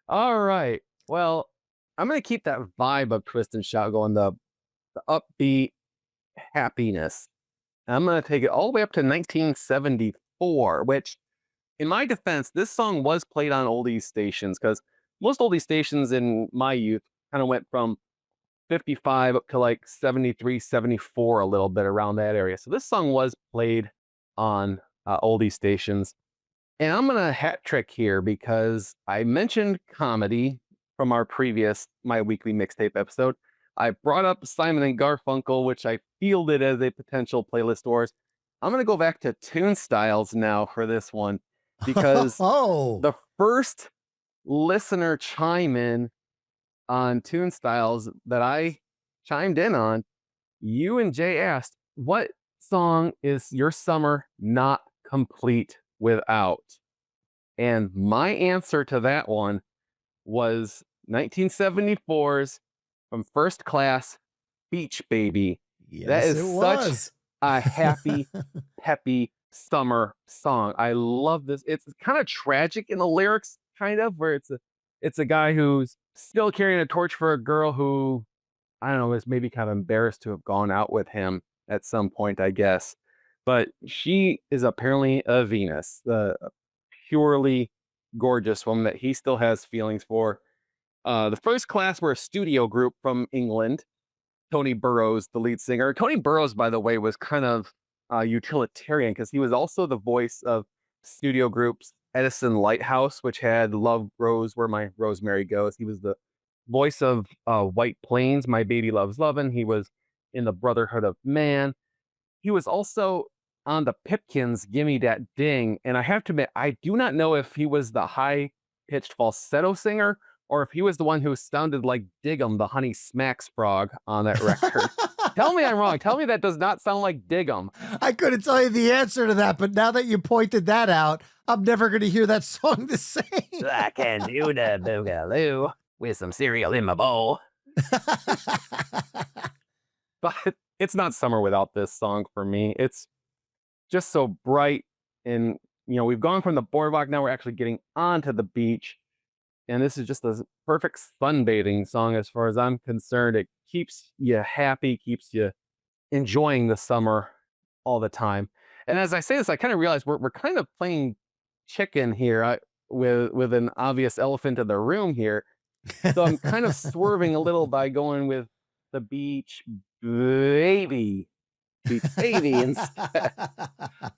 All right. Well, I'm going to keep that vibe of Twist and Shout going, the upbeat happiness. I'm going to take it all the way up to 1974, which, in my defense, this song was played on oldies stations because most oldies stations in my youth kind of went from 55 up to like 73, 74, a little bit around that area. So this song was played on oldie stations. And I'm going to hat trick here because I mentioned comedy from our previous My Weekly Mixtape episode. I brought up Simon and Garfunkel, which I fielded as a potential playlist wars. I'm going to go back to Tune Styles now for this one because the first listener chime in on Tune Styles that I chimed in on, you and Jay asked, what song is your summer not complete without? And my answer to that one was 1974's From First Class, Beach Baby. Yes, that is such a happy, peppy summer song. I love this. It's kind of tragic in the lyrics, kind of, where it's a guy who's still carrying a torch for a girl who, I don't know, is maybe kind of embarrassed to have gone out with him at some point, I guess. But she is apparently a Venus, a purely gorgeous woman that he still has feelings for. The First Class were a studio group from England. Tony Burrows, the lead singer. Tony Burrows, by the way, was kind of utilitarian because he was also the voice of studio groups Edison Lighthouse, which had Love Grows Where My Rosemary Goes. He was the voice of White Plains, My Baby Loves Lovin'. He was in the Brotherhood of Man. He was also on the Pipkins' Gimme Dat Ding. And I have to admit, I do not know if he was the high-pitched falsetto singer or if he was the one who sounded like Diggum, the Honey Smacks frog on that record. Tell me I'm wrong. Tell me that does not sound like Diggum. I couldn't tell you the answer to that, but now that you pointed that out, I'm never going to hear that song the same. I can do the boogaloo with some cereal in my bowl. But it's not summer without this song for me. It's just so bright. And, you know, we've gone from the boardwalk. Now we're actually getting onto the beach. And this is just a perfect sunbathing song as far as I'm concerned. It keeps you happy, keeps you enjoying the summer all the time. And as I say this, I kind of realize we're kind of playing chicken here with an obvious elephant in the room here. So I'm kind of swerving a little by going with the beach baby. Beach baby instead.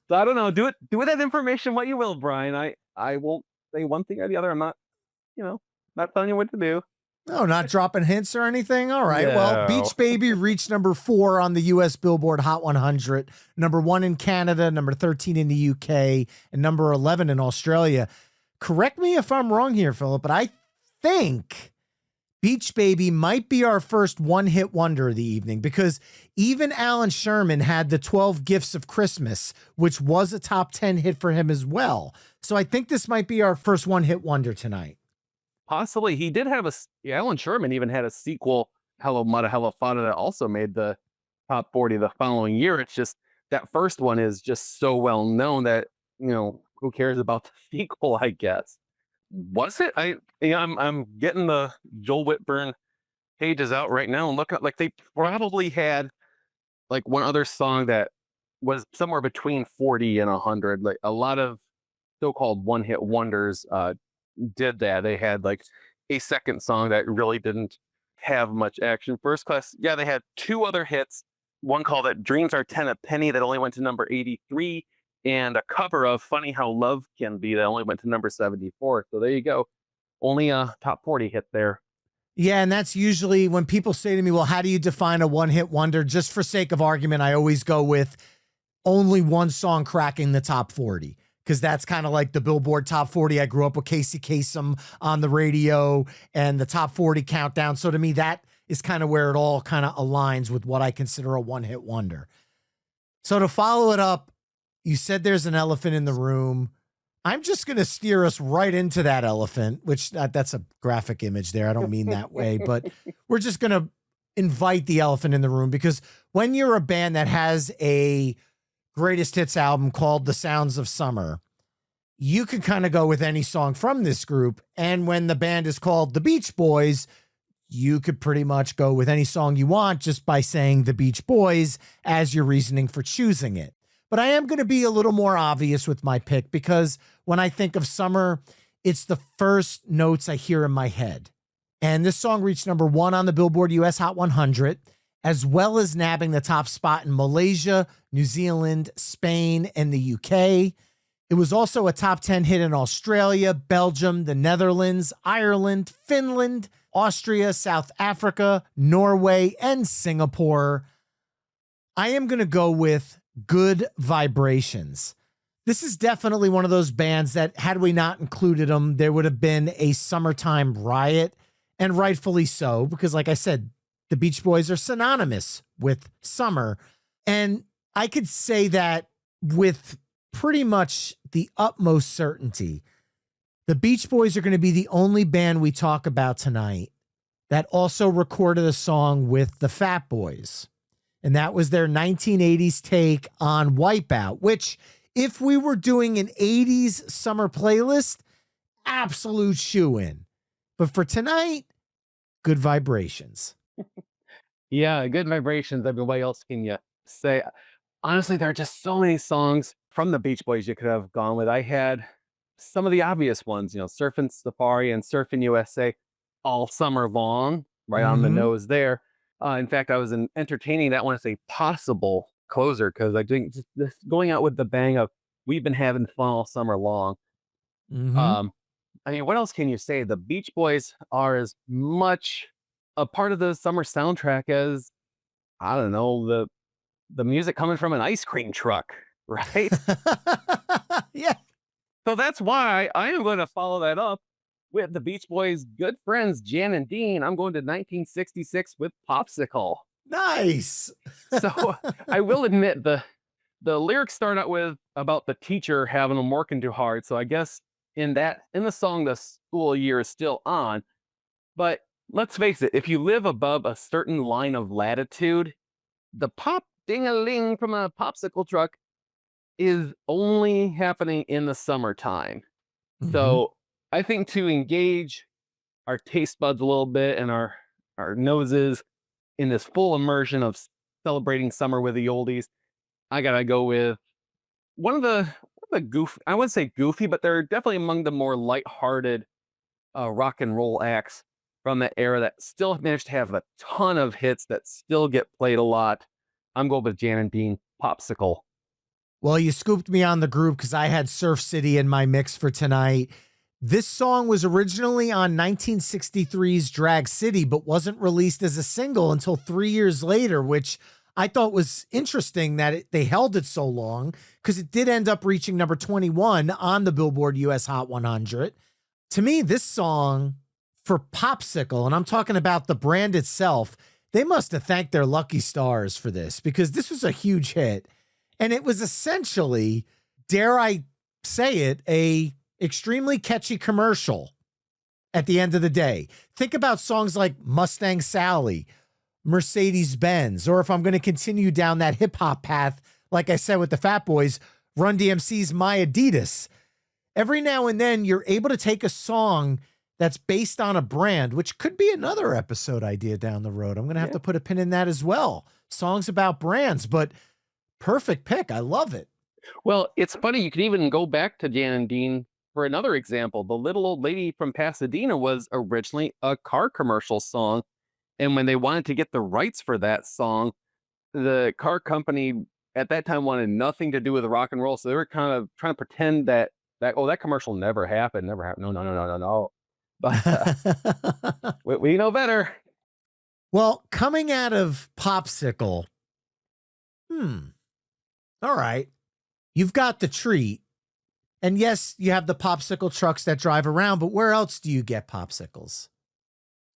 So I don't know. Do with that information what you will, Brian. I won't say one thing or the other. I'm not, not telling you what to do. No, not dropping hints or anything. All right. No. Well, Beach Baby reached number 4 on the U.S. Billboard Hot 100, number 1 in Canada, number 13 in the UK, and number 11 in Australia. Correct me if I'm wrong here, Philip, but I think Beach Baby might be our first one-hit wonder of the evening because even Alan Sherman had the 12 Gifts of Christmas, which was a top 10 hit for him as well. So I think this might be our first one-hit wonder tonight. Possibly. He did have Alan Sherman even had a sequel, Hello Mudda Hello Fada, that also made the top 40 the following year. It's just that first one is just so well known that, who cares about the sequel, I guess. Was it? I'm getting the Joel Whitburn pages out right now and look at, like, they probably had like one other song that was somewhere between 40 and 100. Like a lot of so-called one-hit wonders did that. They had like a second song that really didn't have much action. First Class, yeah, they had two other hits. One called it Dreams Are 10 a Penny that only went to number 83, and a cover of Funny How Love Can Be that only went to number 74. So there you go. Only a top 40 hit there. Yeah, and that's usually when people say to me, well, how do you define a one-hit wonder? Just for sake of argument, I always go with only one song cracking the top 40, because that's kind of like the Billboard Top 40. I grew up with Casey Kasem on the radio and the Top 40 countdown. So to me, that is kind of where it all kind of aligns with what I consider a one-hit wonder. So to follow it up, you said there's an elephant in the room. I'm just going to steer us right into that elephant, which that's a graphic image there. I don't mean that way, but we're just going to invite the elephant in the room, because when you're a band that has a greatest hits album called The Sounds of Summer, you can kind of go with any song from this group. And when the band is called The Beach Boys, you could pretty much go with any song you want just by saying The Beach Boys as your reasoning for choosing it. But I am going to be a little more obvious with my pick, because when I think of summer, it's the first notes I hear in my head. And this song reached number 1 on the Billboard US Hot 100, as well as nabbing the top spot in Malaysia, New Zealand, Spain, and the UK. It was also a top 10 hit in Australia, Belgium, the Netherlands, Ireland, Finland, Austria, South Africa, Norway, and Singapore. I am going to go with Good Vibrations. This is definitely one of those bands that, had we not included them, there would have been a summertime riot, and rightfully so, because like I said, the Beach Boys are synonymous with summer. And I could say that with pretty much the utmost certainty. The Beach Boys are going to be the only band we talk about tonight that also recorded a song with the Fat Boys. And that was their 1980s take on Wipeout, which, if we were doing an 80s summer playlist, absolute shoe-in. But for tonight, Good Vibrations. Yeah, Good Vibrations. I mean, what else can you say? Honestly, there are just so many songs from the Beach Boys you could have gone with. I had some of the obvious ones, Surfin' Safari and Surfin' USA all summer long, right on the nose there. In fact, I was entertaining that one as a possible closer, because I think just going out with the bang of "We've been having fun all summer long." I mean, what else can you say? The Beach Boys are as much a part of the summer soundtrack as, I don't know, the music coming from an ice cream truck, right? Yeah. So that's why I am going to follow that up with the Beach Boys' good friends, Jan and Dean. I'm going to 1966 with Popsicle. Nice. So I will admit the lyrics start out with about the teacher having them working too hard. So I guess in the song, the school year is still on. But let's face it, if you live above a certain line of latitude, the pop ding-a-ling from a popsicle truck is only happening in the summertime. So I think to engage our taste buds a little bit and our noses in this full immersion of celebrating summer with the oldies, I gotta go with one of the goofy, I wouldn't say goofy, but they're definitely among the more lighthearted rock and roll acts from that era that still managed to have a ton of hits that still get played a lot. I'm going with Jan and Dean, Popsicle. Well, you scooped me on the group, because I had Surf City in my mix for tonight. This song was originally on 1963's Drag City, but wasn't released as a single until 3 years later, which I thought was interesting that they held it so long, because it did end up reaching number 21 on the Billboard US Hot 100. To me, this song, for Popsicle, and I'm talking about the brand itself, they must have thanked their lucky stars for this, because this was a huge hit. And it was essentially, dare I say it, a extremely catchy commercial at the end of the day. Think about songs like Mustang Sally, Mercedes-Benz, or if I'm going to continue down that hip-hop path, like I said with the Fat Boys, Run DMC's My Adidas. Every now and then, you're able to take a song that's based on a brand, which could be another episode idea down the road. I'm going to have to put a pin in that as well. Songs about brands, but perfect pick. I love it. Well, it's funny. You can even go back to Jan and Dean for another example. The Little Old Lady from Pasadena was originally a car commercial song. And when they wanted to get the rights for that song, the car company at that time wanted nothing to do with rock and roll. So they were kind of trying to pretend oh, that commercial never happened, never happened. No, no, no, no, no, no. But we know better. Well, coming out of Popsicle, all right, you've got the treat. And yes, you have the popsicle trucks that drive around, but where else do you get popsicles?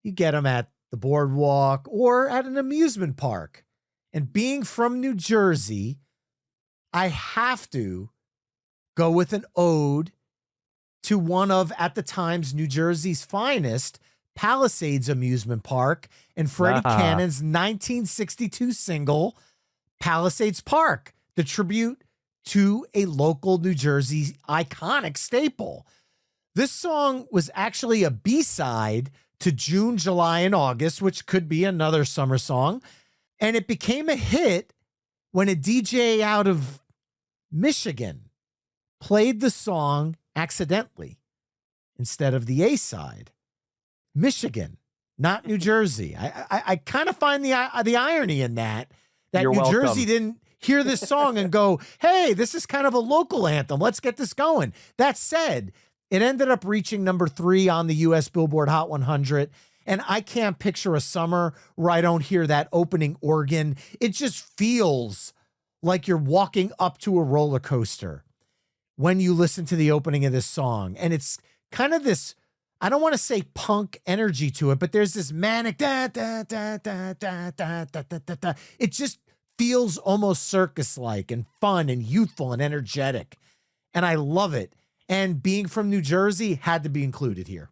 You get them at the boardwalk or at an amusement park. And being from New Jersey, I have to go with an ode to one of, at the times, New Jersey's finest, Palisades Amusement Park, and Freddie Cannon's 1962 single, Palisades Park, the tribute to a local New Jersey iconic staple. This song was actually a B-side to June, July, and August, which could be another summer song. And it became a hit when a DJ out of Michigan played the song accidentally instead of the A-side. Michigan, not New Jersey. I kind of find the irony in that You're New welcome. Jersey didn't hear this song and go, hey, this is kind of a local anthem. Let's get this going. That said, it ended up reaching number 3 on the U.S. Billboard Hot 100. And I can't picture a summer where I don't hear that opening organ. It just feels like you're walking up to a roller coaster when you listen to the opening of this song. And it's kind of this, I don't want to say punk energy to it, but there's this manic da da da da da da da da da da. It just feels almost circus-like and fun and youthful and energetic. And I love it. And being from New Jersey had to be included here.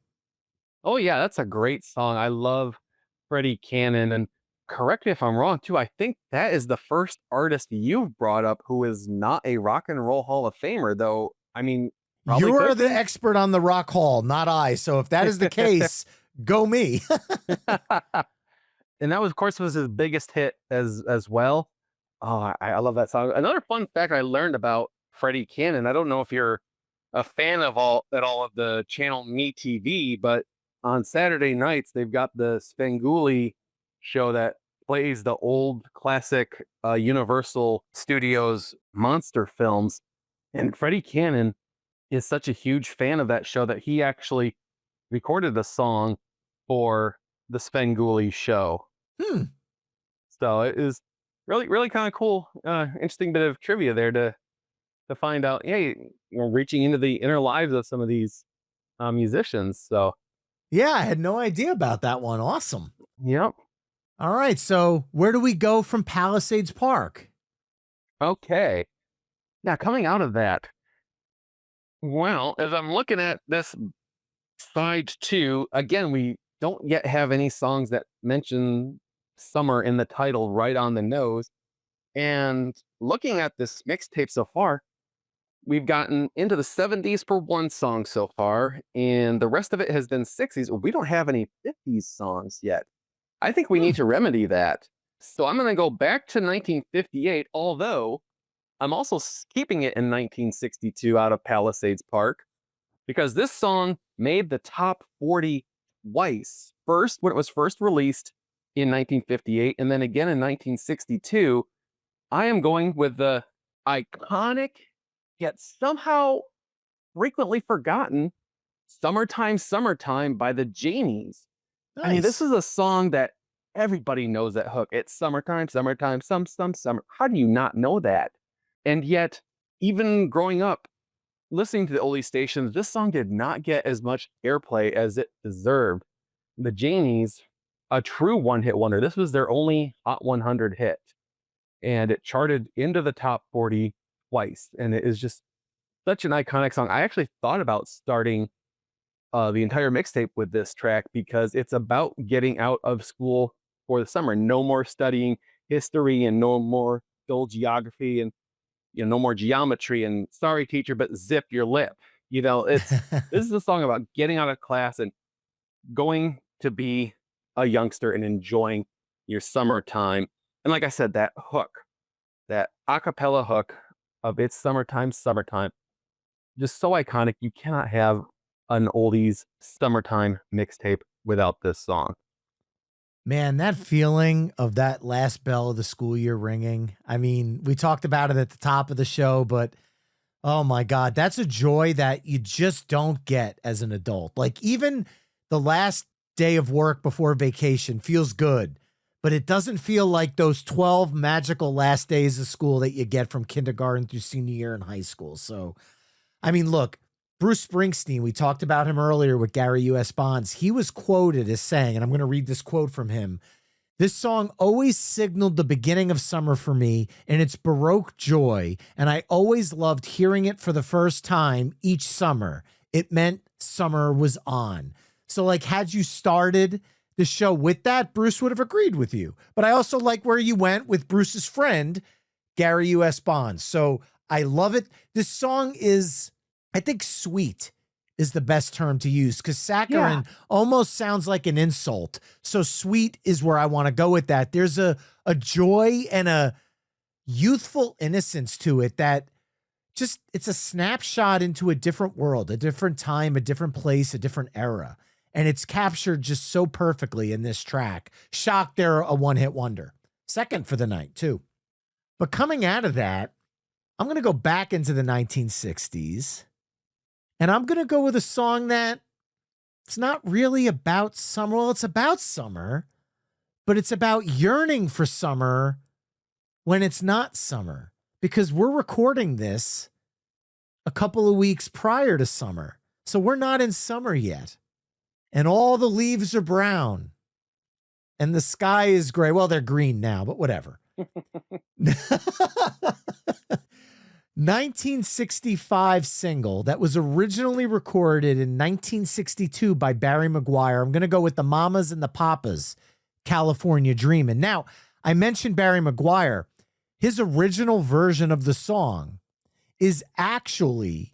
Oh yeah, that's a great song. I love Freddie Cannon, and correct me if I'm wrong too. I think that is the first artist you've brought up who is not a Rock and Roll Hall of Famer, though. I mean, probably You're could the be. expert on the Rock Hall, not I. So if that is the case, go me. And that was, of course, was his biggest hit as well. Oh, I love that song. Another fun fact I learned about Freddie Cannon. I don't know if you're a fan of all of the channel Me TV, but on Saturday nights they've got the Svengoolie show that plays the old classic Universal Studios monster films. And Freddie Cannon is such a huge fan of that show that he actually recorded a song for the Svengoolie show. So it is really, really kind of cool, interesting bit of trivia there to find out. Hey, reaching into the inner lives of some of these musicians. So Yeah, I had no idea about that one. Awesome. yep. All right. So where do we go from Palisades Park? Okay. Now coming out of that, well, as I'm looking at this side 2, again, we don't yet have any songs that mention summer in the title right on the nose. And looking at this mixtape so far, we've gotten into the 70s for one song so far, and the rest of it has been 60s. We don't have any 50s songs yet. I think we need to remedy that. So I'm going to go back to 1958, although I'm also keeping it in 1962 out of Palisades Park, because this song made the top 40 twice. First, when it was first released in 1958, and then again in 1962. I am going with the iconic, yet somehow frequently forgotten, Summertime, Summertime by the Jamies. Nice. I mean, this is a song that everybody knows that hook. It's summertime, summertime, summer. How do you not know that? And yet, even growing up, listening to the oldie stations, this song did not get as much airplay as it deserved. The Jamies, a true one-hit wonder. This was their only Hot 100 hit. And it charted into the top 40 twice. And it is just such an iconic song. I actually thought about starting the entire mixtape with this track because it's about getting out of school for the summer. No more studying history and no more dull geography and no more geometry and sorry teacher, but zip your lip. This is a song about getting out of class and going to be a youngster and enjoying your summertime. And like I said, that hook, that acapella hook of It's Summertime, Summertime, just so iconic. You cannot have an oldies summertime mixtape without this song. Man, that feeling of that last bell of the school year ringing. I mean, we talked about it at the top of the show, but oh my God, that's a joy that you just don't get as an adult. Like, even the last day of work before vacation feels good, but it doesn't feel like those 12 magical last days of school that you get from kindergarten through senior year in high school. So, I mean, look, Bruce Springsteen, we talked about him earlier with Gary U.S. Bonds. He was quoted as saying, and I'm going to read this quote from him: "This song always signaled the beginning of summer for me in its Baroque joy, and I always loved hearing it for the first time each summer. It meant summer was on." So, like, had you started the show with that, Bruce would have agreed with you. But I also like where you went with Bruce's friend, Gary U.S. Bonds. So I love it. This song is, I think, sweet is the best term to use, because saccharine almost sounds like an insult. So sweet is where I want to go with that. There's a joy and a youthful innocence to it that just, it's a snapshot into a different world, a different time, a different place, a different era. And it's captured just so perfectly in this track. Shocked they're a one-hit wonder. Second for the night, too. But coming out of that, I'm going to go back into the 1960s. And I'm going to go with a song that it's not really about summer. Well, it's about summer, but it's about yearning for summer when it's not summer. Because we're recording this a couple of weeks prior to summer. So we're not in summer yet. And all the leaves are brown. And the sky is gray. Well, they're green now, but whatever. 1965 single that was originally recorded in 1962 by Barry McGuire. I'm going to go with the Mamas and the Papas, California Dreamin'. Now, I mentioned Barry McGuire. His original version of the song is actually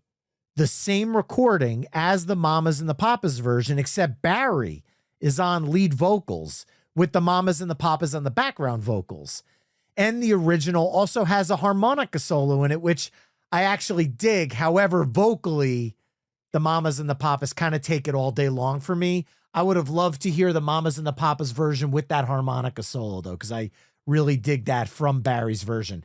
the same recording as the Mamas and the Papas version, except Barry is on lead vocals with the Mamas and the Papas on the background vocals. And the original also has a harmonica solo in it, which I actually dig. However, vocally, the Mamas and the Papas kind of take it all day long for me. I would have loved to hear the Mamas and the Papas version with that harmonica solo, though, because I really dig that from Barry's version.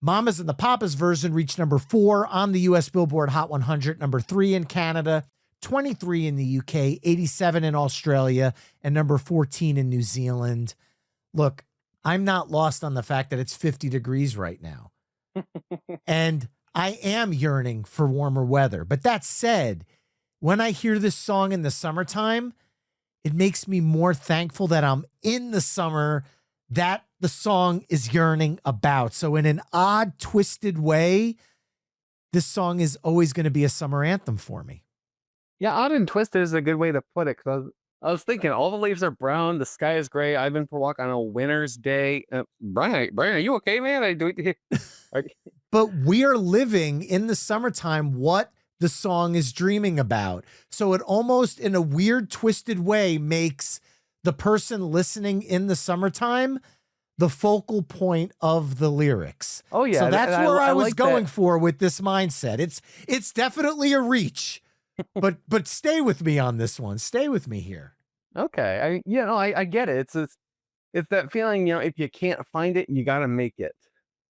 Mamas and the Papas version reached number 4 on the U.S. Billboard Hot 100, number 3 in Canada, 23 in the UK, 87 in Australia, and number 14 in New Zealand. Look, I'm not lost on the fact that it's 50 degrees right now. And I am yearning for warmer weather. But that said, when I hear this song in the summertime, it makes me more thankful that I'm in the summer that the song is yearning about. So in an odd, twisted way, this song is always going to be a summer anthem for me. Yeah, odd and twisted is a good way to put it. Cause I was thinking, all the leaves are brown, the sky is gray. I've been for a walk on a winter's day. Brian, are you okay, man? But we are living in the summertime what the song is dreaming about. So it almost, in a weird, twisted way, makes the person listening in the summertime the focal point of the lyrics. Oh yeah, so that's where I was like going that. for with this mindset. It's definitely a reach, but stay with me on this one. Stay with me here. Okay, I get it. It's that feeling, if you can't find it, you gotta make it.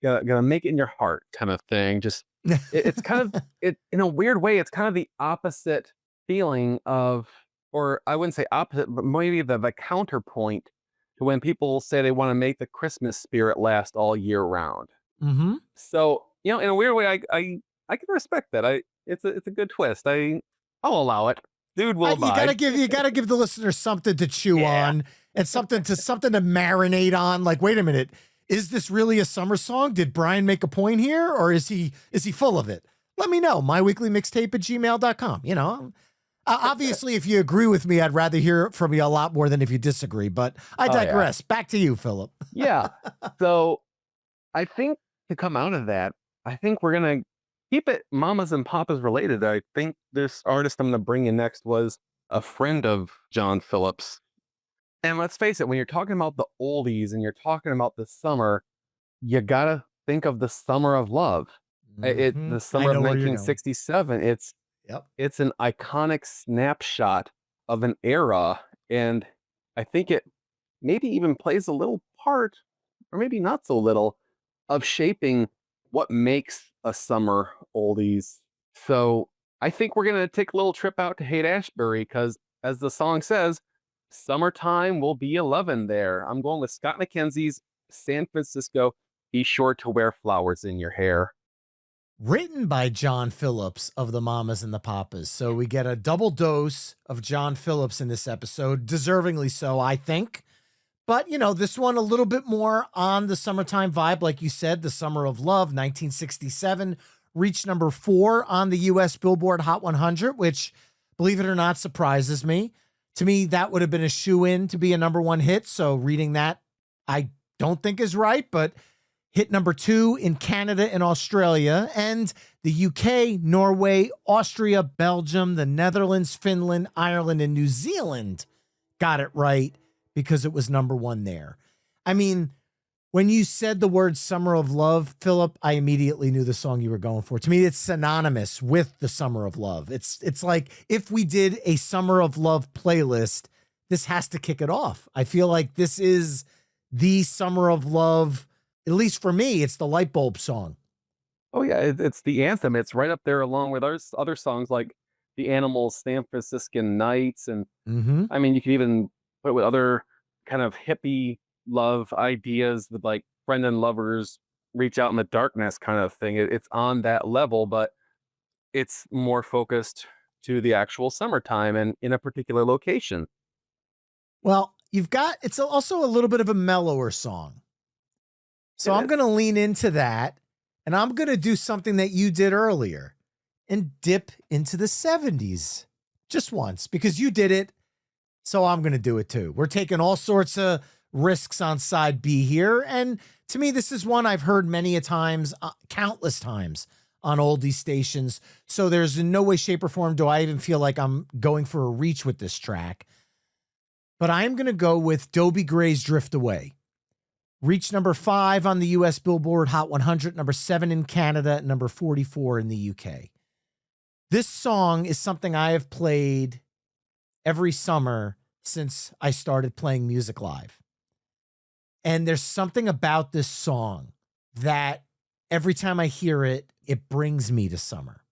Gotta make it in your heart, kind of thing. Just it's kind of it in a weird way. It's kind of the opposite feeling of, or I wouldn't say opposite, but maybe the counterpoint to when people say they want to make the Christmas spirit last all year round. Mm-hmm. So, in a weird way, I can respect that. It's a good twist. I'll allow it. Dude will abide. You gotta give the listener something to chew Yeah. on and something to marinate on. Like, wait a minute, is this really a summer song? Did Brian make a point here, or is he full of it? Let me know. myweeklymixtape@gmail.com. Obviously, if you agree with me, I'd rather hear from you a lot more than if you disagree. But I digress. Back to you, Philip. Yeah. So I think to come out of that, I think we're gonna keep it Mamas and Papas related. I think this artist I'm gonna bring in next was a friend of John Phillips. And let's face it, when you're talking about the oldies and you're talking about the summer, you gotta think of the summer of love. Mhm. The summer I of know where you're going. 1967. Yep. It's an iconic snapshot of an era, and I think it maybe even plays a little part, or maybe not so little, of shaping what makes a summer oldies. So I think we're gonna take a little trip out to Haight Ashbury because, as the song says, summertime will be 11 there. I'm going with Scott McKenzie's San Francisco. Be sure to wear flowers in your hair. Written by John Phillips of the Mamas and the Papas. So we get a double dose of John Phillips in this episode, deservingly so, I think. But, you know, this one a little bit more on the summertime vibe. Like you said, The Summer of Love, 1967, reached number 4 on the US Billboard Hot 100, which, believe it or not, surprises me. To me, that would have been a shoe-in to be a number 1 hit. So reading that, I don't think is right, but hit number 2 in Canada and Australia, and the UK, Norway, Austria, Belgium, the Netherlands, Finland, Ireland, and New Zealand got it right because it was number 1 there. I mean, when you said the word Summer of Love, Philip, I immediately knew the song you were going for. To me, it's synonymous with the Summer of Love. It's like if we did a Summer of Love playlist, this has to kick it off. I feel like this is the Summer of Love. At least for me, it's the light bulb song. Oh yeah, it's the anthem. It's right up there along with other songs like the Animals, San Franciscan Nights, and I mean you could even put it with other kind of hippie love ideas with like friend and lovers reach out in the darkness kind of thing. It's on that level, but it's more focused to the actual summertime and in a particular location. Well, it's also a little bit of a mellower song. So I'm going to lean into that, and I'm going to do something that you did earlier and dip into the 70s just once because you did it. So I'm going to do it too. We're taking all sorts of risks on side B here. And to me, this is one I've heard many a times, countless times on oldie stations. So there's in no way, shape, or form do I even feel like I'm going for a reach with this track. But I'm going to go with Dobie Gray's Drift Away. Reached number 5 on the US Billboard Hot 100, number 7 in Canada, and number 44 in the UK. This song is something I have played every summer since I started playing music live. And there's something about this song that every time I hear it, it brings me to summer.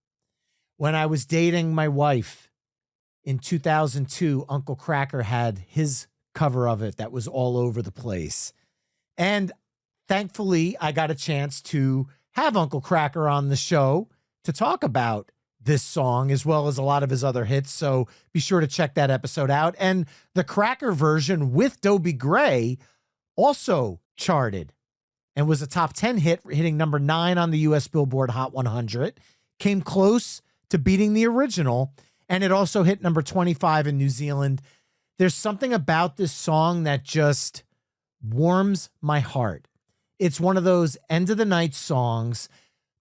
When I was dating my wife in 2002, Uncle Kracker had his cover of it that was all over the place. And thankfully, I got a chance to have Uncle Kracker on the show to talk about this song as well as a lot of his other hits. So be sure to check that episode out. And the Kracker version with Dobie Gray also charted and was a top 10 hit, hitting number 9 on the US Billboard Hot 100. Came close to beating the original, and it also hit number 25 in New Zealand. There's something about this song that just warms my heart. It's one of those end of the night songs.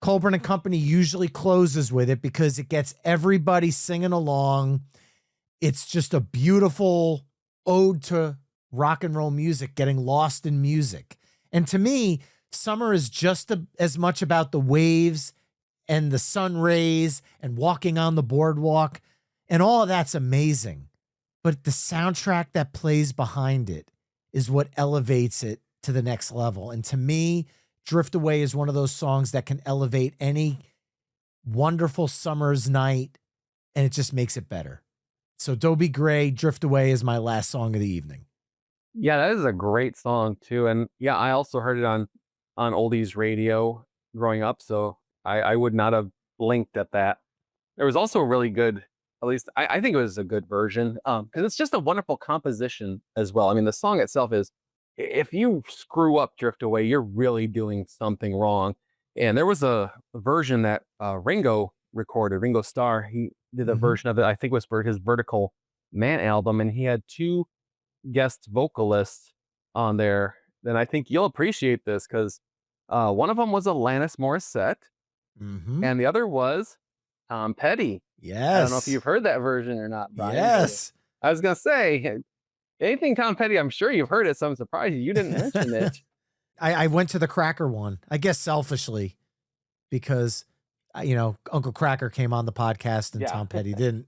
Colburn and Company usually closes with it because it gets everybody singing along. It's just a beautiful ode to rock and roll music, getting lost in music. And to me, summer is just as much about the waves and the sun rays and walking on the boardwalk. And all of that's amazing. But the soundtrack that plays behind it is what elevates it to the next level. And to me, Drift Away is one of those songs that can elevate any wonderful summer's night, and it just makes it better. So Dobie Gray, Drift Away is my last song of the evening. Yeah, that is a great song too. And yeah, I also heard it on oldies radio growing up, so I would not have blinked at that. There was also a really good, at least I think it was a good version, because it's just a wonderful composition as well. I mean, the song itself is, if you screw up Drift Away, you're really doing something wrong. And there was a version that Ringo recorded, Ringo Starr. He did a version of it, I think was for his Vertical Man album, and he had 2 guest vocalists on there. Then I think you'll appreciate this because one of them was Alanis Morissette, and the other was Tom Petty. Yes. I don't know if you've heard that version or not, Brian. Yes. I was gonna say anything Tom Petty, I'm sure you've heard it, so I'm surprised you didn't mention it. I went to the Kracker one, I guess selfishly, because Uncle Kracker came on the podcast and Tom Petty didn't.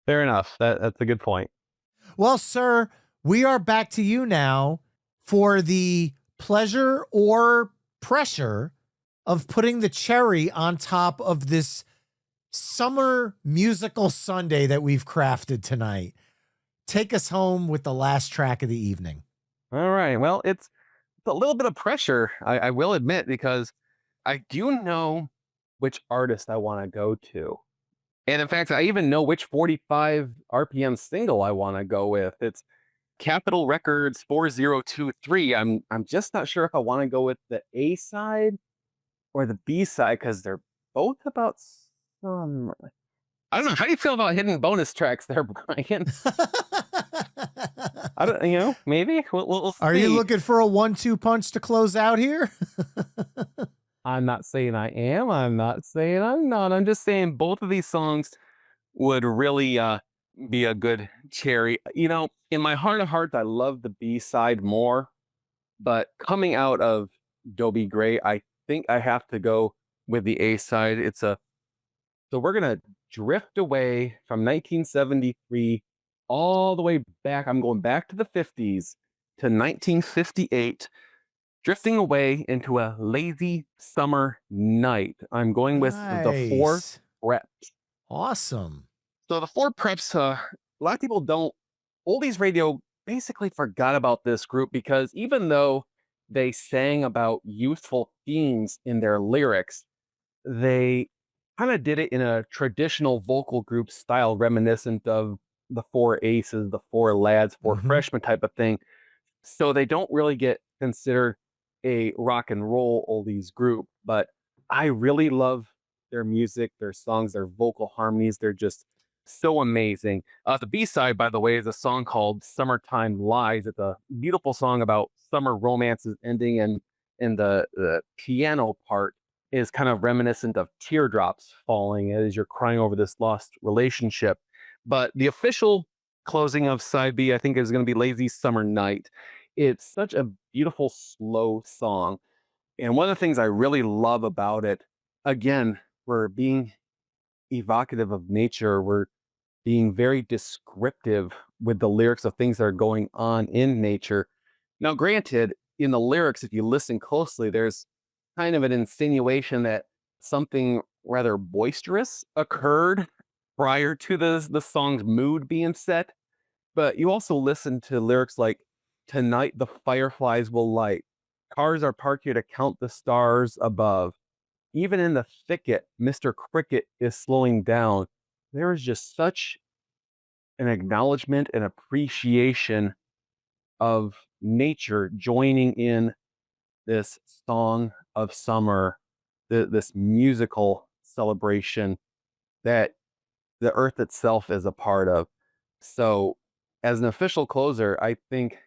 Fair enough. That's a good point. Well, sir, we are back to you now for the pleasure or pressure of putting the cherry on top of this summer musical Sunday that we've crafted tonight. Take us home with the last track of the evening. All right. Well, it's a little bit of pressure, I will admit, because I do know which artist I want to go to. And in fact, I even know which 45 RPM single I want to go with. It's Capitol Records 4023. I'm just not sure if I want to go with the A side or the B side because they're both about some. I don't know. How do you feel about hidden bonus tracks there, Brian? I don't, maybe we'll see. Are you looking for a 1-2 punch to close out here? I'm not saying I am. I'm not saying I'm not. I'm just saying both of these songs would really be a good cherry. In my heart of hearts, I love the B side more, but coming out of Dobie Gray, I think I have to go with the A side. So we're gonna drift away from 1973 all the way back. I'm going back to the 50s to 1958, drifting away into a lazy summer night. I'm going with the Four Nice. Preps. Awesome. So the Four Preps, a lot of people don't. Oldies radio basically forgot about this group because even though they sang about youthful themes in their lyrics, they kind of did it in a traditional vocal group style reminiscent of the Four Aces, the Four Lads, Four Mhm. Freshmen type of thing. So they don't really get considered a rock and roll oldies group, but I really love their music, their songs, their vocal harmonies. They're just so amazing. The B side, by the way, is a song called Summertime Lies. It's a beautiful song about summer romances ending, and the piano part is kind of reminiscent of teardrops falling as you're crying over this lost relationship. But the official closing of side B, I think, is going to be Lazy Summer Night. It's such a beautiful, slow song. And one of the things I really love about it, again, we're being evocative of nature. We're being very descriptive with the lyrics of things that are going on in nature. Now, granted, in the lyrics, if you listen closely, there's kind of an insinuation that something rather boisterous occurred prior to the song's mood being set. But you also listen to lyrics like, "Tonight the fireflies will light. Cars are parked here to count the stars above. Even in the thicket, Mr. Cricket is slowing down." There is just such an acknowledgement and appreciation of nature joining in this song of summer, this musical celebration that the earth itself is a part of. So, as an official closer, I think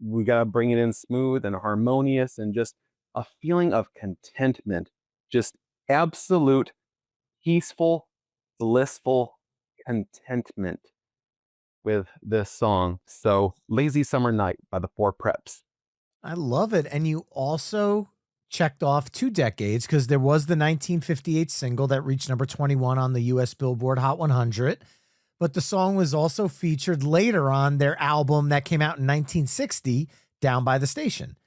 we got to bring it in smooth and harmonious and just a feeling of contentment, just absolute peaceful, blissful contentment with this song. So, Lazy Summer Night by the Four Preps. I love it. And you also checked off 2 decades because there was the 1958 single that reached number 21 on the US Billboard Hot 100. But the song was also featured later on their album that came out in 1960, Down by the Station.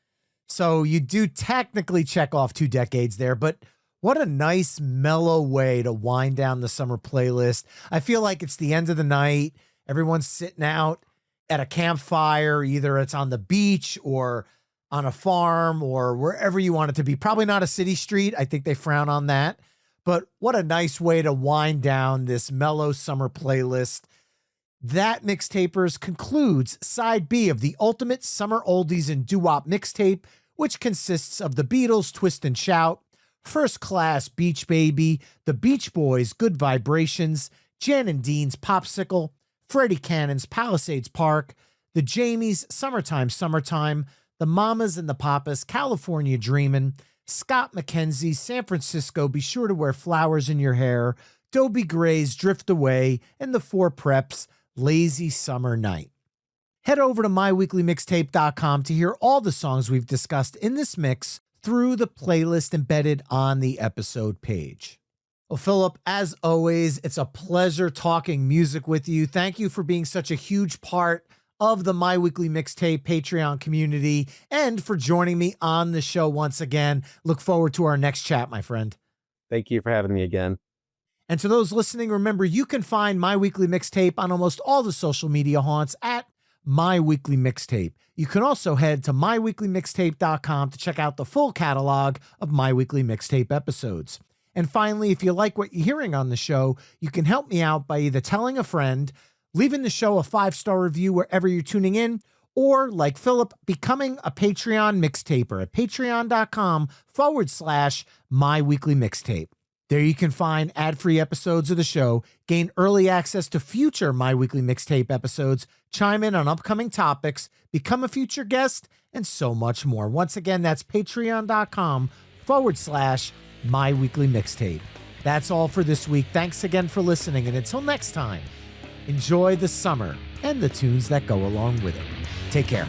So you do technically check off 2 decades there, but what a nice mellow way to wind down the summer playlist. I feel like it's the end of the night. Everyone's sitting out at a campfire. Either it's on the beach or on a farm or wherever you want it to be. Probably not a city street. I think they frown on that. But what a nice way to wind down this mellow summer playlist. That Mixtapers concludes side B of the ultimate summer oldies and doo-wop mixtape, which consists of the Beatles' Twist and Shout, First Class Beach Baby, the Beach Boys' Good Vibrations, Jan and Dean's Popsicle, Freddie Cannon's Palisades Park, the Jamies' Summertime Summertime, the Mamas and the Papas' California Dreamin', Scott McKenzie's San Francisco Be Sure to Wear Flowers in Your Hair, Dobie Gray's Drift Away, and the Four Preps' Lazy Summer Night. Head over to myweeklymixtape.com to hear all the songs we've discussed in this mix through the playlist embedded on the episode page. Well, Philip, as always, it's a pleasure talking music with you. Thank you for being such a huge part of the My Weekly Mixtape Patreon community and for joining me on the show once again. Look forward to our next chat, my friend. Thank you for having me again. And to those listening, remember, you can find My Weekly Mixtape on almost all the social media haunts at My Weekly Mixtape. You can also head to myweeklymixtape.com to check out the full catalog of My Weekly Mixtape episodes. And finally, if you like what you're hearing on the show, you can help me out by either telling a friend, leaving the show a 5-star review wherever you're tuning in, or, like Philip, becoming a Patreon mixtaper at patreon.com/myweeklymixtape. There you can find ad-free episodes of the show, gain early access to future My Weekly Mixtape episodes, chime in on upcoming topics, become a future guest, and so much more. Once again, that's patreon.com/myweeklymixtape. That's all for this week. Thanks again for listening, and until next time, enjoy the summer and the tunes that go along with it. Take care.